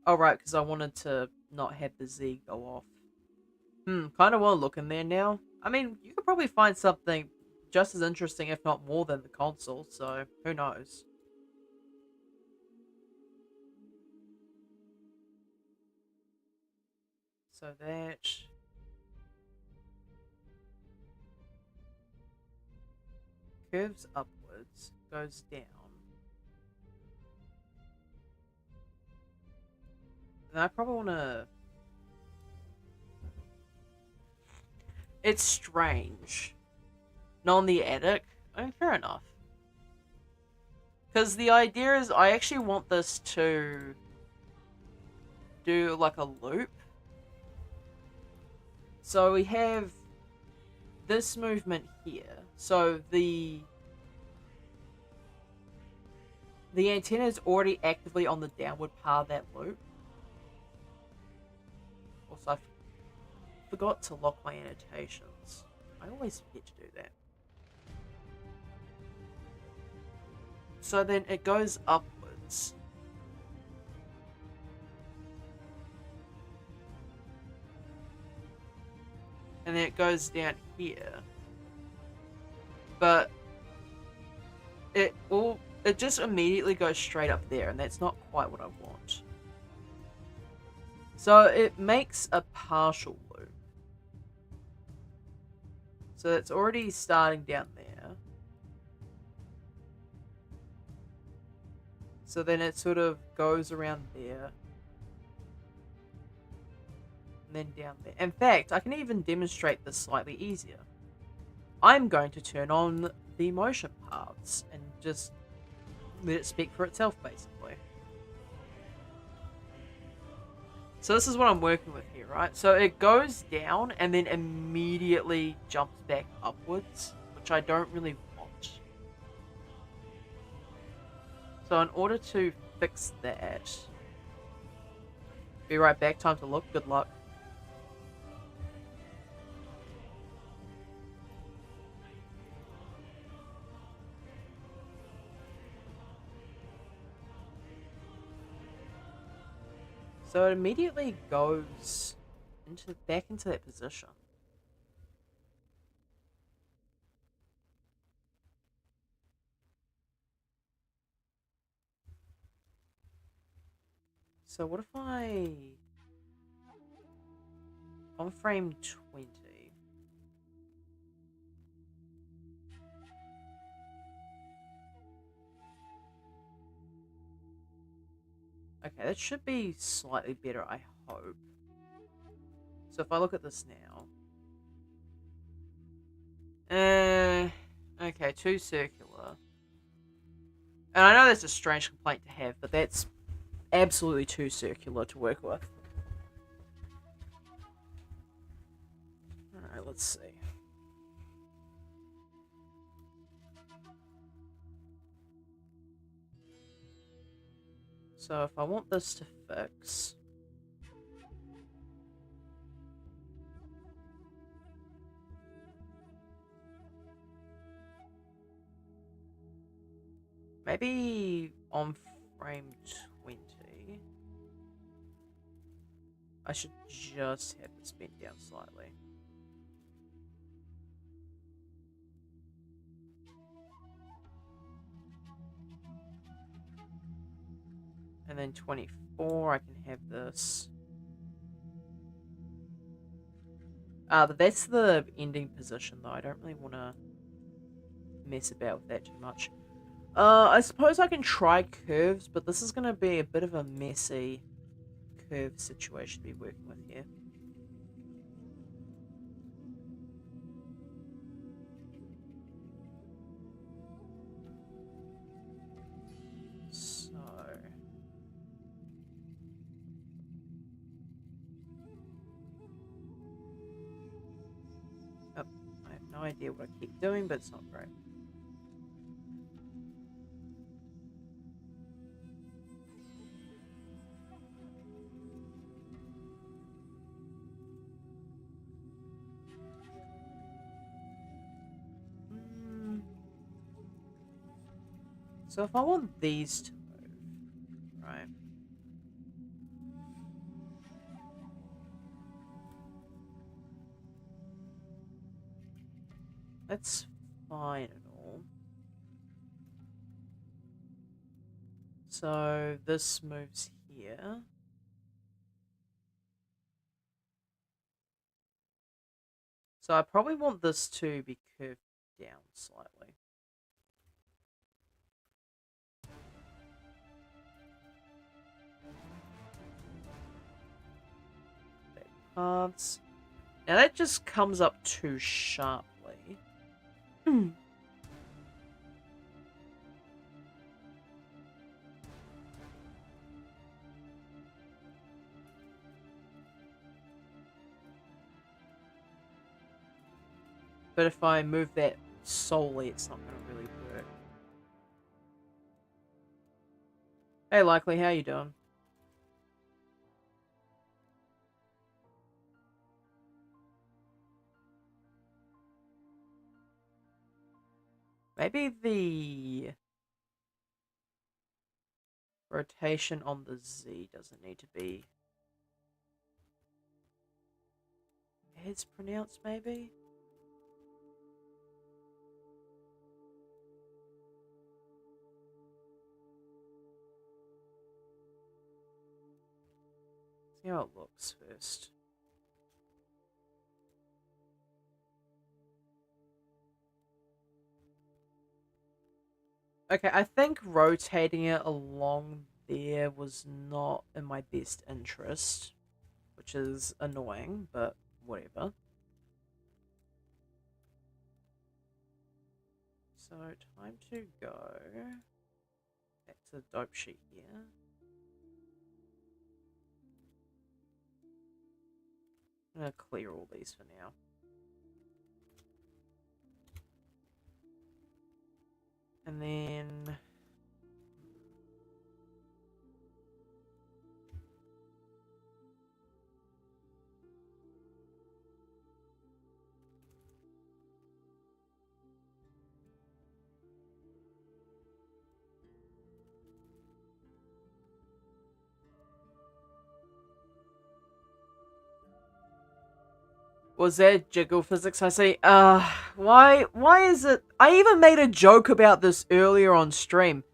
Speaker 1: Oh, right, because I wanted to not have the Z go off. Kind of want to look in there now. I mean, you could probably find something just as interesting, if not more, than the console, so who knows. So that... curves upwards, goes down. And I probably want to... It's strange. Not on the attic. I mean, fair enough. Because the idea is I actually want this to do like a loop. So we have this movement here. So the antenna is already actively on the downward part of that loop. Also, I forgot to lock my annotations. I always forget to do that. So then it goes upwards. And then it goes down here. But it just immediately goes straight up there, and that's not quite what I want. So it makes a partial loop. So it's already starting down there. So then it sort of goes around there. And then down there. In fact, I can even demonstrate this slightly easier. I'm going to turn on the motion paths and just let it speak for itself, basically. So this is what I'm working with here, right? So it goes down and then immediately jumps back upwards, which I don't really want. So in order to fix that... Be right back, time to look, good luck. So it immediately goes back into that position. So what if I... on frame 20... Okay, that should be slightly better, I hope. So if I look at this now... okay, too circular. And I know that's a strange complaint to have, but that's absolutely too circular to work with. Alright, let's see. So if I want this to fix... maybe on frame 20... I should just have this bent down slightly. And then 24, I can have this. But that's the ending position, though. I don't really want to mess about with that too much. I suppose I can try curves, but this is going to be a bit of a messy curve situation to be working with here. So... oh, I have no idea what I keep doing, but it's not great. So if I want these to move, right? That's fine and all. So this moves here. So I probably want this to be curved down slightly. Paths. Now that just comes up too sharply. But if I move that solely, it's not going to really work. Hey, Likely, how you doing? Maybe the rotation on the Z doesn't need to be as pronounced, maybe? See how it looks first. Okay, I think rotating it along there was not in my best interest, which is annoying, but whatever. So, time to go back to the dope sheet here. I'm going to clear all these for now. And then... was that jiggle physics? I say, why is it... I even made a joke about this earlier on stream.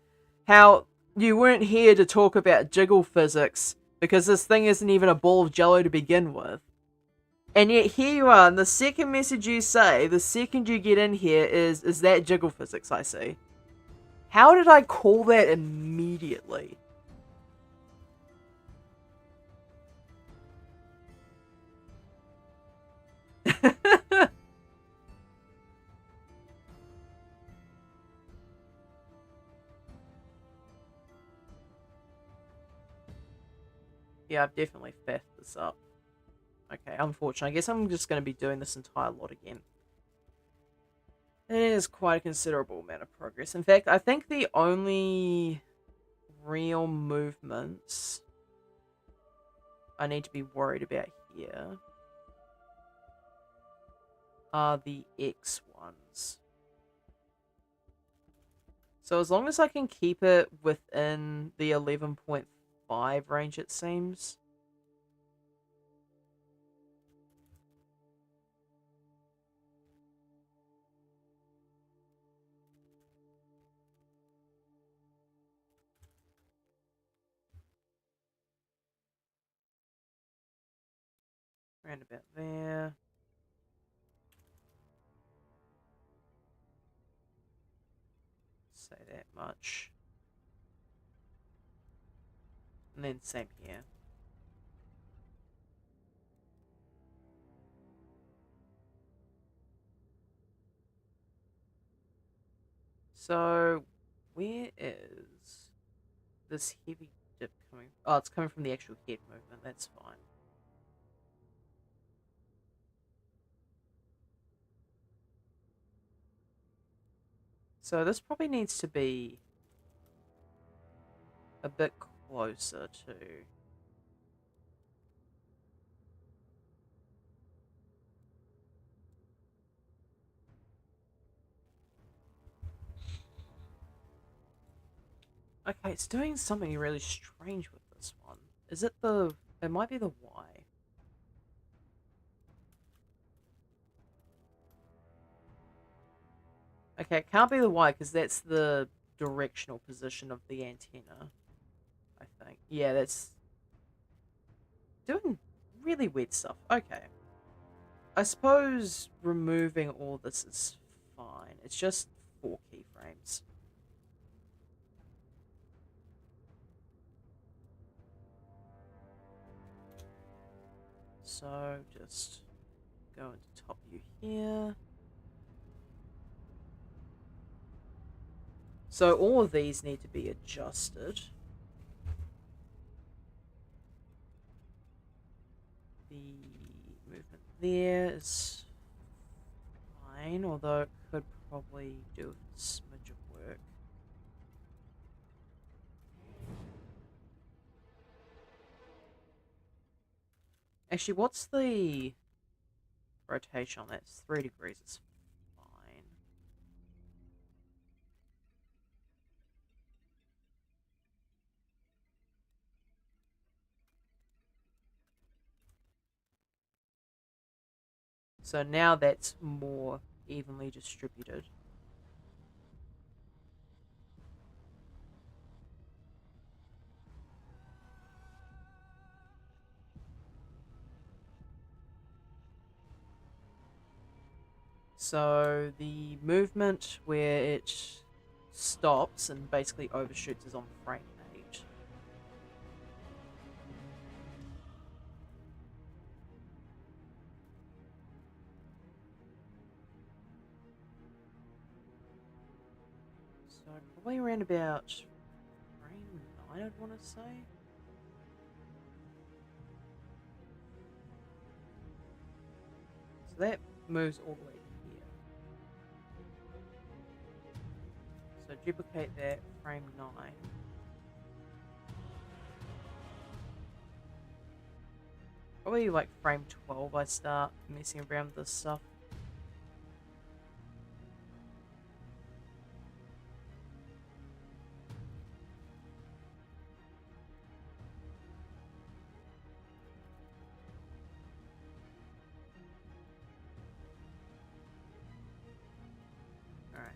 Speaker 1: How you weren't here to talk about jiggle physics, Because this thing isn't even a ball of jello to begin with. And yet here you are, and the second message you say, the second you get in here is that jiggle physics I see. How did I call that immediately? Yeah, I've definitely faffed this up. Okay, unfortunately. I guess I'm just going to be doing this entire lot again. It is quite a considerable amount of progress. In fact, I think the only real movements I need to be worried about here are the X ones. So as long as I can keep it within the 11.5 range, it seems. Around about there. Say that much. And then same here. So, where is this heavy dip coming? Oh, it's coming from the actual head movement. That's fine. So this probably needs to be a bit closer to... Okay, it's doing something really strange with this one. Is it the... It might be the Y. Okay, it can't be the Y because that's the directional position of the antenna, I think. Yeah, that's doing really weird stuff. Okay. I suppose removing all this is fine. It's just 4 keyframes. So just go into top view here. So all of these need to be adjusted. The movement there is fine, although it could probably do a smidge of work. Actually, what's the rotation on that? It's 3 degrees. It's fine. So now that's more evenly distributed. So the movement where it stops and basically overshoots is on frame 8. So probably around about frame 9, I'd want to say. So that moves all the way to here. So duplicate that, frame 9. Probably like frame 12 I start messing around with this stuff. Alright.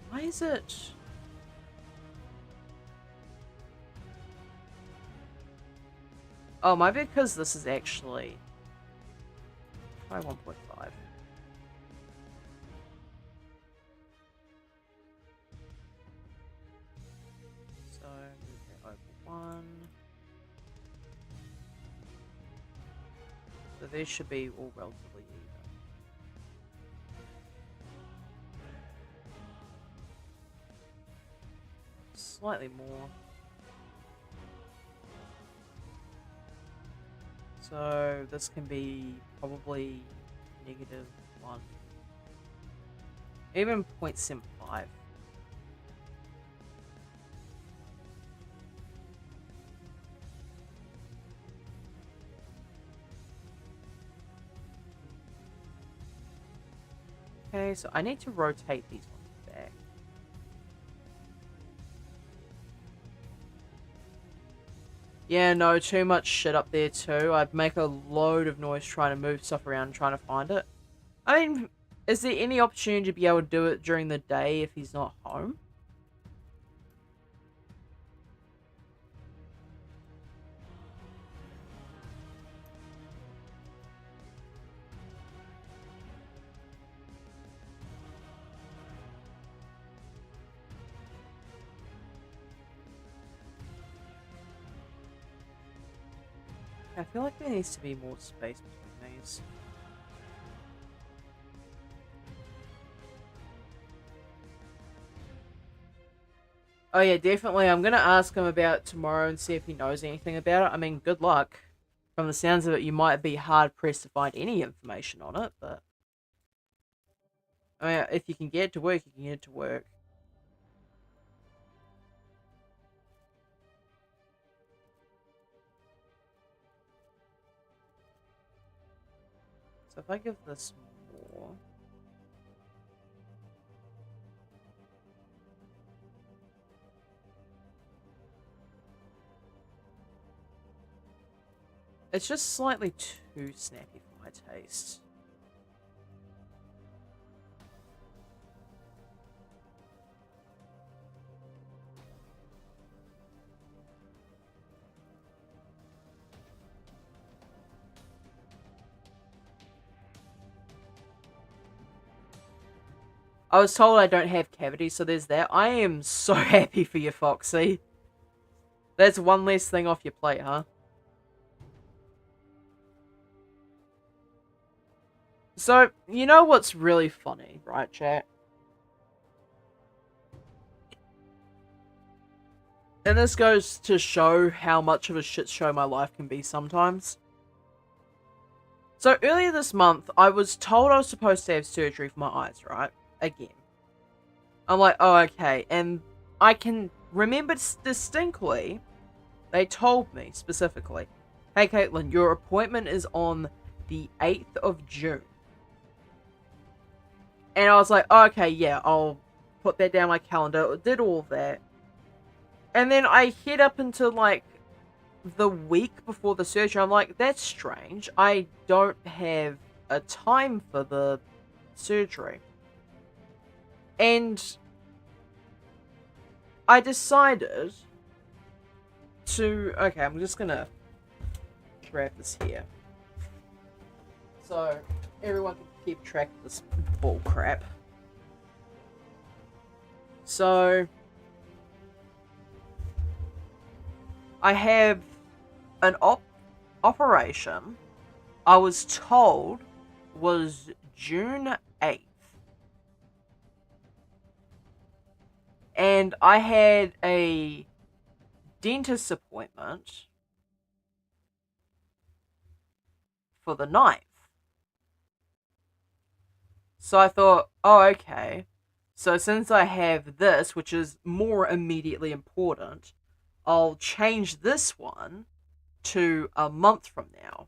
Speaker 1: Why is it... Oh, maybe because this is actually... Try 1.5. So, move that over 1. So these should be all relatively even. Slightly more. So this can be probably -1. Even 0.75. Okay, so I need to rotate these ones back. Yeah, no, too much shit up there too. I'd make a load of noise trying to move stuff around and trying to find it. I mean, is there any opportunity to be able to do it during the day if he's not home? I feel like there needs to be more space between these. Oh yeah, definitely. I'm gonna ask him about tomorrow and see if he knows anything about it. I mean, good luck. From the sounds of it, you might be hard pressed to find any information on it, but I mean, if you can get it to work, you can get it to work. So if I give this more... It's just slightly too snappy for my taste. I was told I don't have cavities, so there's that. I am so happy for you, Foxy. That's one less thing off your plate, huh? So, you know what's really funny, right, chat? And this goes to show how much of a shit show my life can be sometimes. So, earlier this month, I was told I was supposed to have surgery for my eyes, right? Again. I'm like, oh, okay. And I can remember distinctly, they told me specifically, hey, Caitlin, your appointment is on the 8th of June. And I was like, oh, okay, yeah, I'll put that down my calendar. Did all that. And then I head up into, like, the week before the surgery. I'm like, that's strange. I don't have a time for the surgery. And I decided to... Okay, I'm just gonna grab this here. So, everyone can keep track of this bull crap. So... I have an operation I was told was June 8th. And I had a dentist appointment for the 9th. So I thought, oh, okay. So since I have this, which is more immediately important, I'll change this one to a month from now.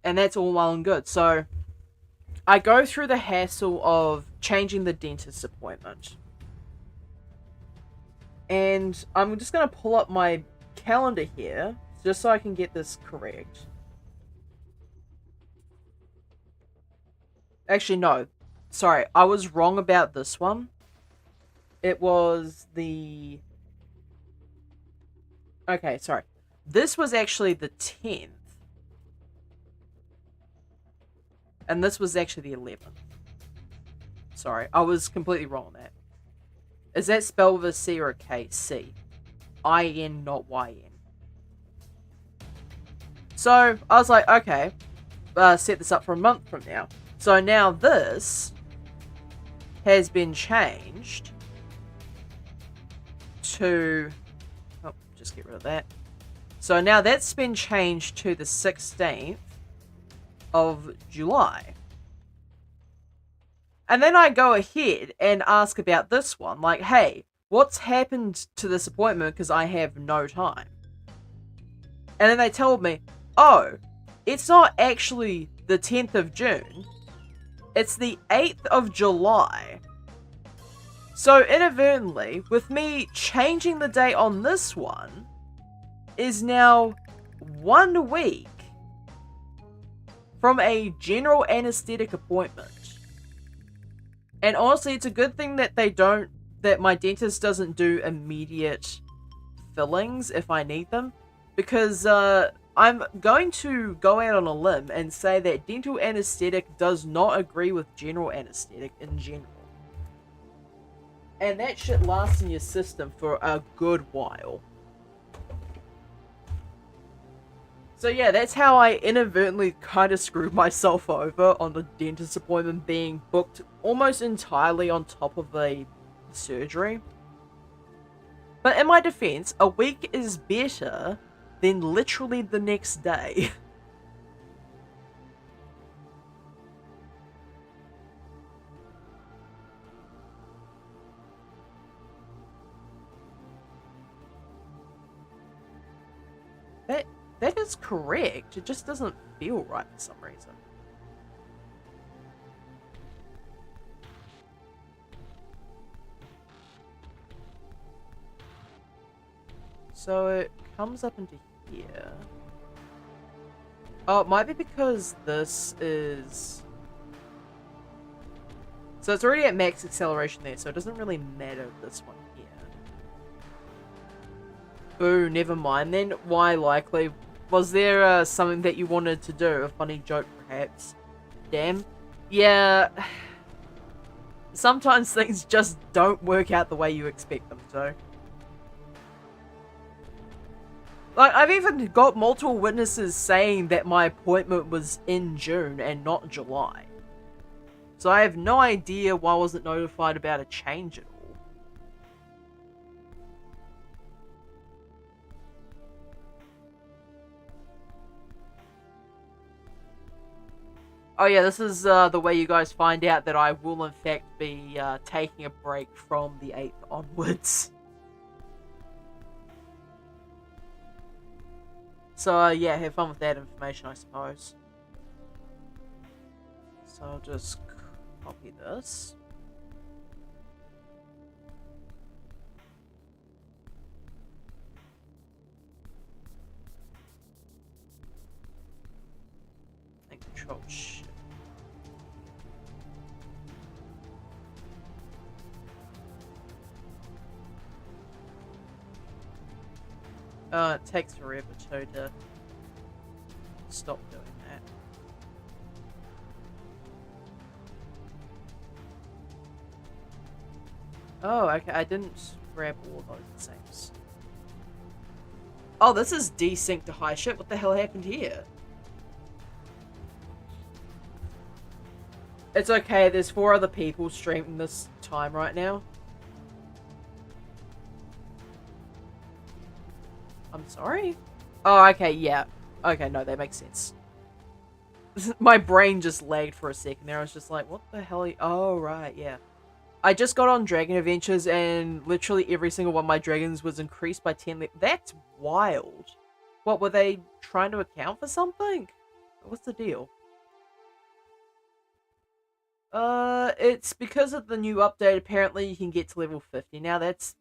Speaker 1: And that's all well and good. So I go through the hassle of changing the dentist appointment. And I'm just going to pull up my calendar here, just so I can get this correct. Actually, no. Sorry, I was wrong about this one. It was the Okay, sorry. This was actually the 10th. And this was actually the 11th. Sorry, I was completely wrong on that. Is that spelled with a C or a K? C. I-N, not Y-N. So, I was like, okay, set this up for a month from now. So now this has been changed to... Oh, just get rid of that. So now that's been changed to the 16th of July. And then I go ahead and ask about this one. Like, hey, what's happened to this appointment because I have no time? And then they told me, oh, it's not actually the 10th of June. It's the 8th of July. So inadvertently, with me changing the date on this one, is now 1 week from a general anesthetic appointment. And honestly, it's a good thing that that my dentist doesn't do immediate fillings if I need them. Because I'm going to go out on a limb and say that dental anesthetic does not agree with general anesthetic in general. And that shit lasts in your system for a good while. So yeah, that's how I inadvertently kind of screwed myself over on the dentist appointment being booked almost entirely on top of the surgery. But in my defense, a week is better than literally the next day. That is correct. It just doesn't feel right for some reason. So it comes up into here. Oh, it might be because this is... So it's already at max acceleration there, so it doesn't really matter this one here. Boo, never mind then. Why likely? Was there something that you wanted to do? A funny joke, perhaps? Damn. Yeah. Sometimes things just don't work out the way you expect them to. Like, I've even got multiple witnesses saying that my appointment was in June and not July. So I have no idea why I wasn't notified about a change at all. Oh yeah, this is the way you guys find out that I will in fact be taking a break from the 8th onwards. So yeah, have fun with that information, I suppose. So I'll just copy this. And control shift. It takes forever too to stop doing that. Oh, okay, I didn't grab all of those at the same time. Oh, this is desync to high shit. What the hell happened here? It's okay, there's 4 other people streaming this time right now. I'm sorry? Oh, okay, yeah. Okay, no, that makes sense. My brain just lagged for a second there. I was just like, what the hell are you... Oh, right, yeah. I just got on Dragon Adventures and literally every single one of my dragons was increased by 10. That's wild. What, were they trying to account for something? What's the deal? It's because of the new update. Apparently you can get to level 50 now. That's...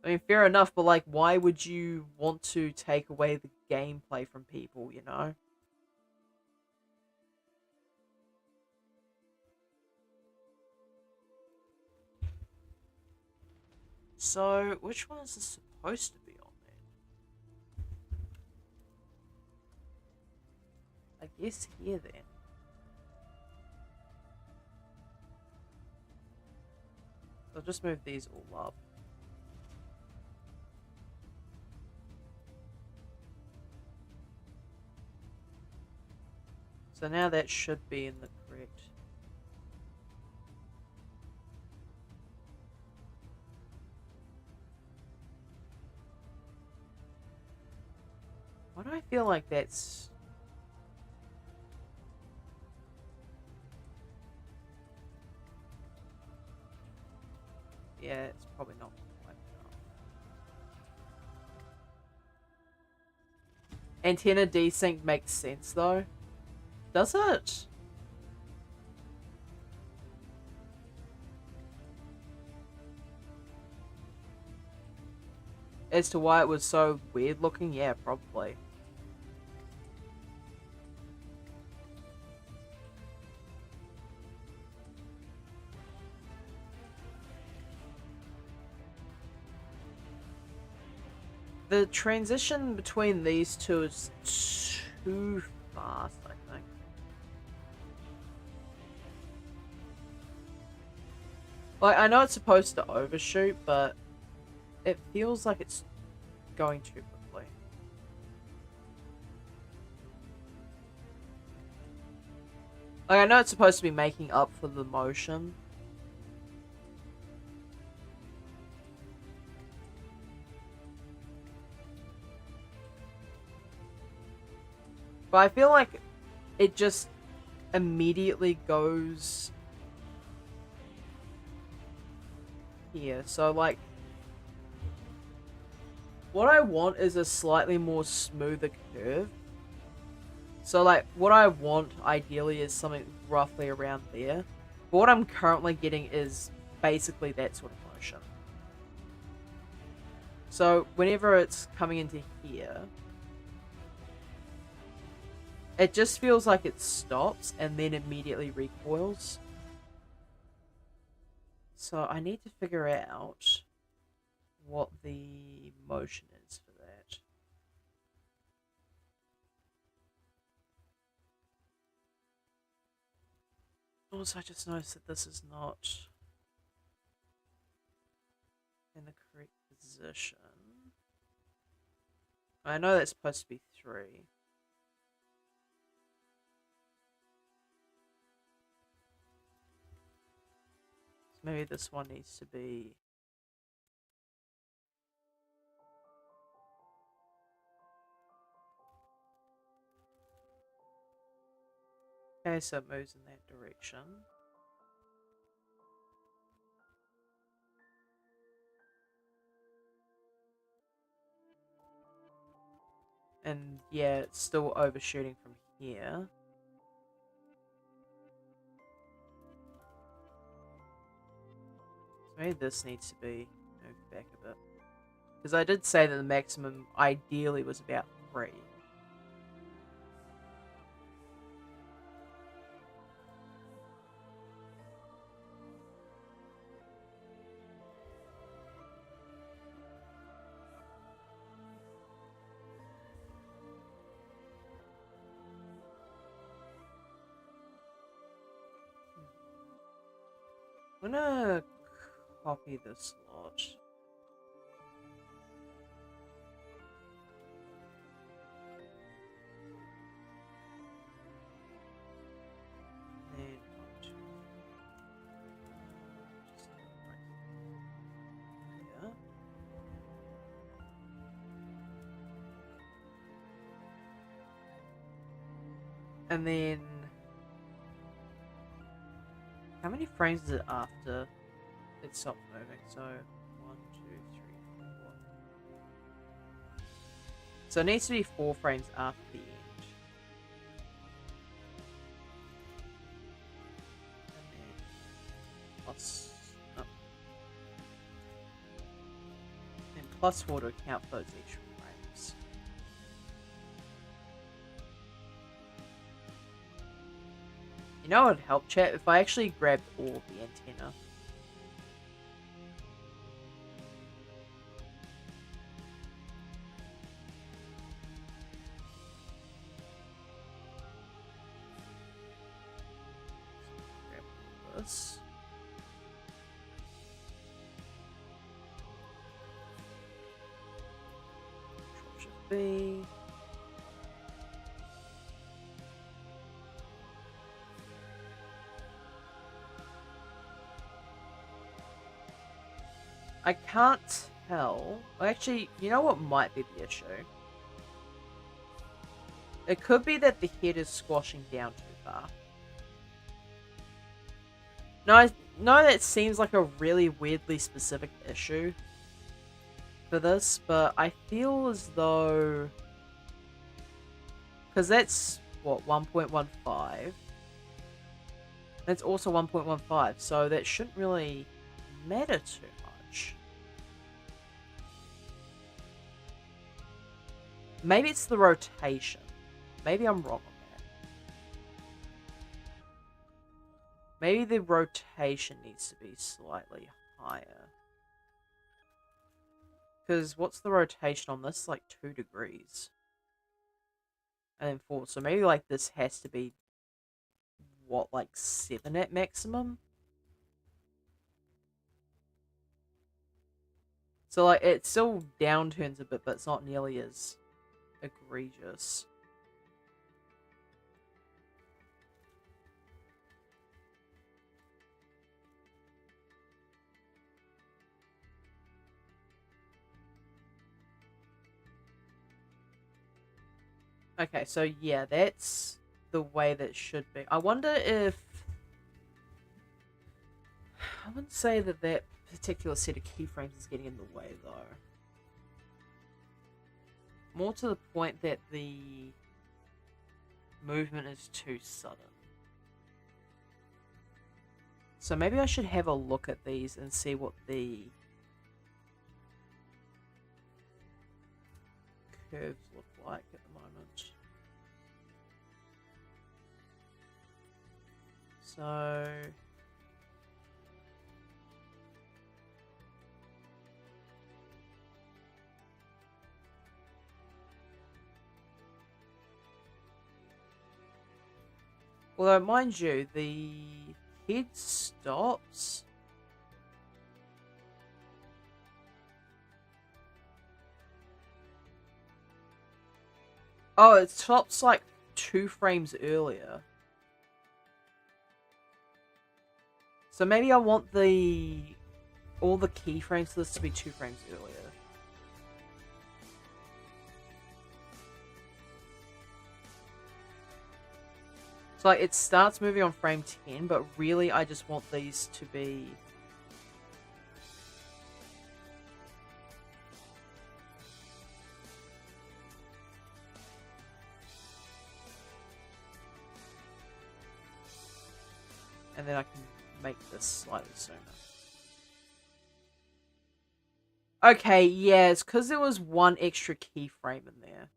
Speaker 1: I mean, fair enough, but like, why would you want to take away the gameplay from people, you know? So, which one is this supposed to be on then? guess here then. I'll just move these all up. So now that should be in the correct. Why do I feel like that's... Yeah, it's probably not quite enough. Antenna desync makes sense though. Does it? As to why it was so weird looking? Yeah, probably. The transition between these two is too fast, I think. Like, I know it's supposed to overshoot, but it feels like it's going too quickly. Like, I know it's supposed to be making up for the motion. But I feel like it just immediately goes here. So, like, what I want is a slightly more smoother curve. So, like, what I want ideally is something roughly around there. But what I'm currently getting is basically that sort of motion. So, whenever it's coming into here, it just feels like it stops and then immediately recoils. So, I need to figure out what the motion is for that. Also, I just noticed that this is not in the correct position. I know that's supposed to be 3. So maybe this one needs to be... Okay, so it moves in that direction. And yeah, it's still overshooting from here. So maybe this needs to be moved back a bit. Because I did say that the maximum ideally was about 3. I'm gonna copy this lot. Then one, two, just right here. And then how many frames is it after it stopped moving? So 1, 2, 3, 4. So it needs to be 4 frames after the end. And then plus, oh. And plus 4 to account for those extra frames. You know what would help, chat? If I actually grabbed all of the antenna. this. Control Shift B. I can't tell. Actually, you know what might be the issue? It could be that the head is squashing down too far. No, that seems like a really weirdly specific issue for this, but I feel as though... Because that's, what, 1.15? That's also 1.15, so that shouldn't really matter too much. Maybe it's the rotation. Maybe I'm wrong on that. Maybe the rotation needs to be slightly higher. Because what's the rotation on this? Like 2 degrees. And then 4. So maybe like this has to be, what, like 7 at maximum? So like it still downturns a bit, but it's not nearly as egregious. Okay, so yeah, that's the way that should be. I wonder if... I wouldn't say that that particular set of keyframes is getting in the way, though. More to the point that the movement is too sudden. So maybe I should have a look at these and see what the curves look like at the moment. So... Although, mind you, the head stops. Oh, it stops like 2 frames earlier. So maybe I want all the keyframes for this to be 2 frames earlier. So like it starts moving on frame 10, but really I just want these to be... And then I can make this slightly sooner. Okay, yeah, it's because there was 1 extra keyframe in there.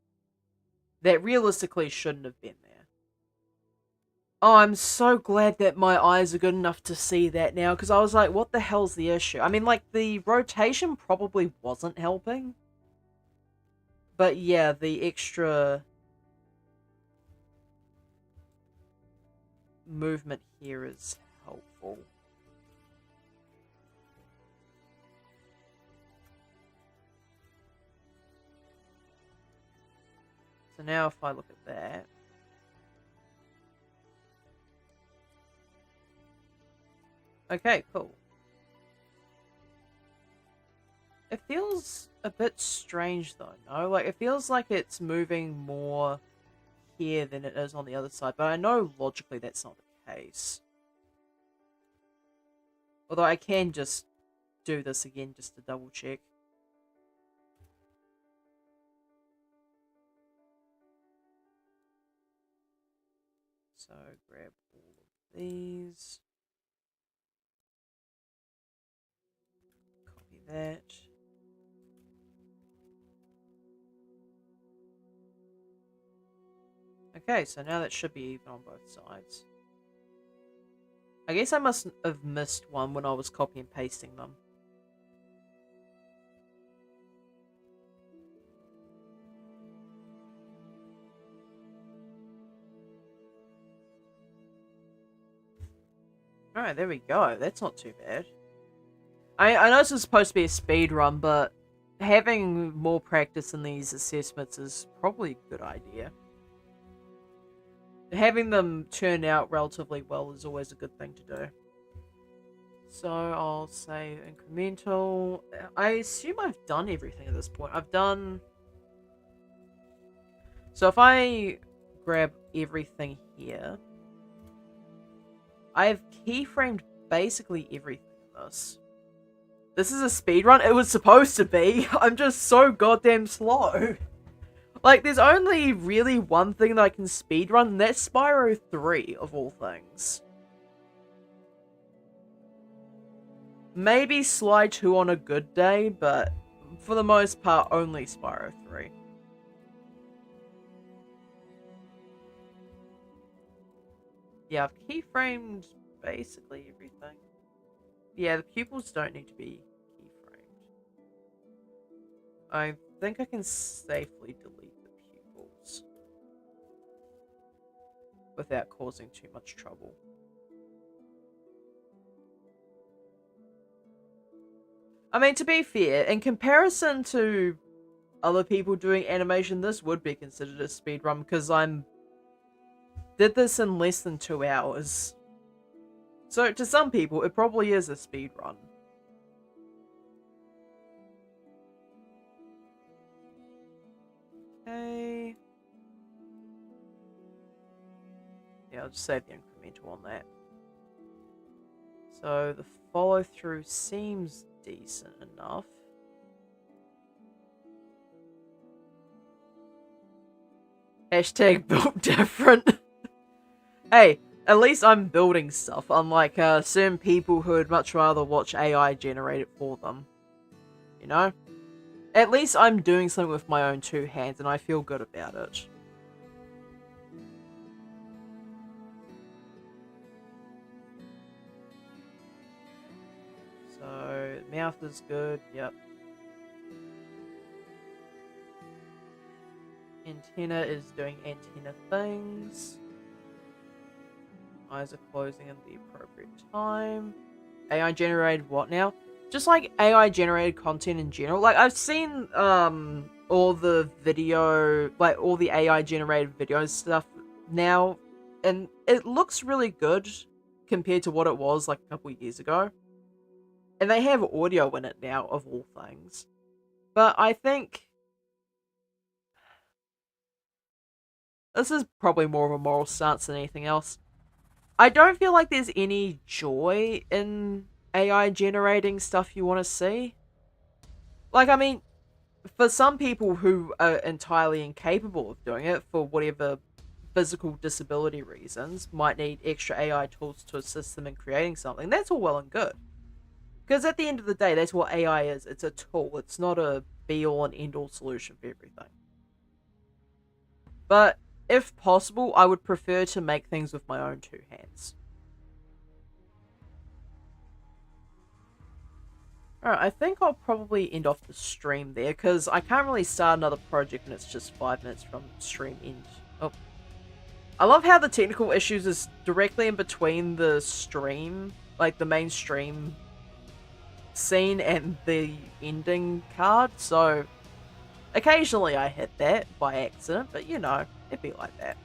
Speaker 1: That realistically shouldn't have been there. Oh, I'm so glad that my eyes are good enough to see that now, because I was like, what the hell's the issue? I mean, like, the rotation probably wasn't helping. But yeah, the extra movement here is helpful. So now if I look at that... Okay, cool. It feels a bit strange though, no? Like, it feels like it's moving more here than it is on the other side, but I know logically that's not the case. Although I can just do this again just to double check. So grab all of these. Copy that. Okay, so now that should be even on both sides. I guess I must have missed one when I was copy and pasting them. Alright, there we go. That's not too bad. I know this is supposed to be a speed run, but having more practice in these assessments is probably a good idea. Having them turn out relatively well is always a good thing to do. So I'll say incremental. I assume I've done everything at this point. I've done... So if I grab everything here, I have keyframed basically everything in this. This is a speedrun? It was supposed to be. I'm just so goddamn slow. Like, there's only really one thing that I can speedrun, and that's Spyro 3, of all things. Maybe Sly 2 on a good day, but for the most part, only Spyro 3. Yeah, I've keyframed basically everything. Yeah, the pupils don't need to be keyframed. I think I can safely delete the pupils without causing too much trouble. I mean, to be fair, in comparison to other people doing animation, this would be considered a speedrun because did this in less than 2 hours. So to some people, it probably is a speedrun. Okay. Yeah, I'll just save the incremental on that. So the follow through seems decent enough. Hashtag built different. Hey, at least I'm building stuff, unlike certain people who would much rather watch AI generate it for them. You know? At least I'm doing something with my own 2 hands, and I feel good about it. So, mouth is good, yep. Antenna is doing antenna things. Eyes are closing at the appropriate time. AI generated what now? Just like AI generated content in general. Like, I've seen all the video, like all the AI generated video stuff now, and it looks really good compared to what it was like a couple of years ago. And they have audio in it now, of all things. But I think this is probably more of a moral stance than anything else. I don't feel like there's any joy in AI generating stuff you want to see. Like, I mean, for some people who are entirely incapable of doing it for whatever physical disability reasons, might need extra AI tools to assist them in creating something, that's all well and good. Because at the end of the day, that's what AI is. It's a tool. It's not a be-all and end-all solution for everything. But if possible, I would prefer to make things with my own 2 hands. Alright, I think I'll probably end off the stream there, because I can't really start another project when it's just 5 minutes from stream end. Oh. I love how the technical issues is directly in between the stream, like the main stream scene and the ending card, so occasionally I hit that by accident, but you know, it'd be like that.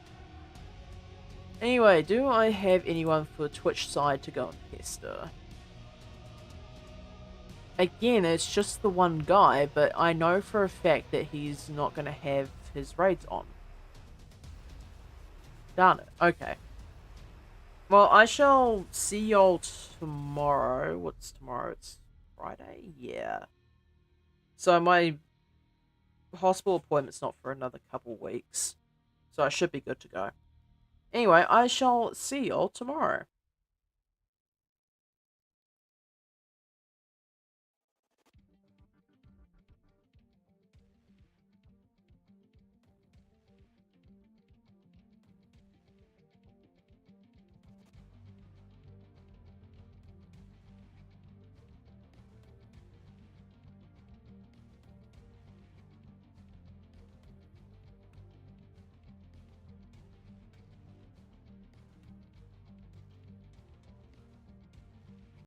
Speaker 1: Anyway, do I have anyone for Twitch side to go and pester? Again, it's just the one guy, but I know for a fact that he's not going to have his raids on. Darn it. Okay. Well, I shall see y'all tomorrow. What's tomorrow? It's Friday? Yeah. So my hospital appointment's not for another couple weeks. So I should be good to go. Anyway, I shall see y'all tomorrow.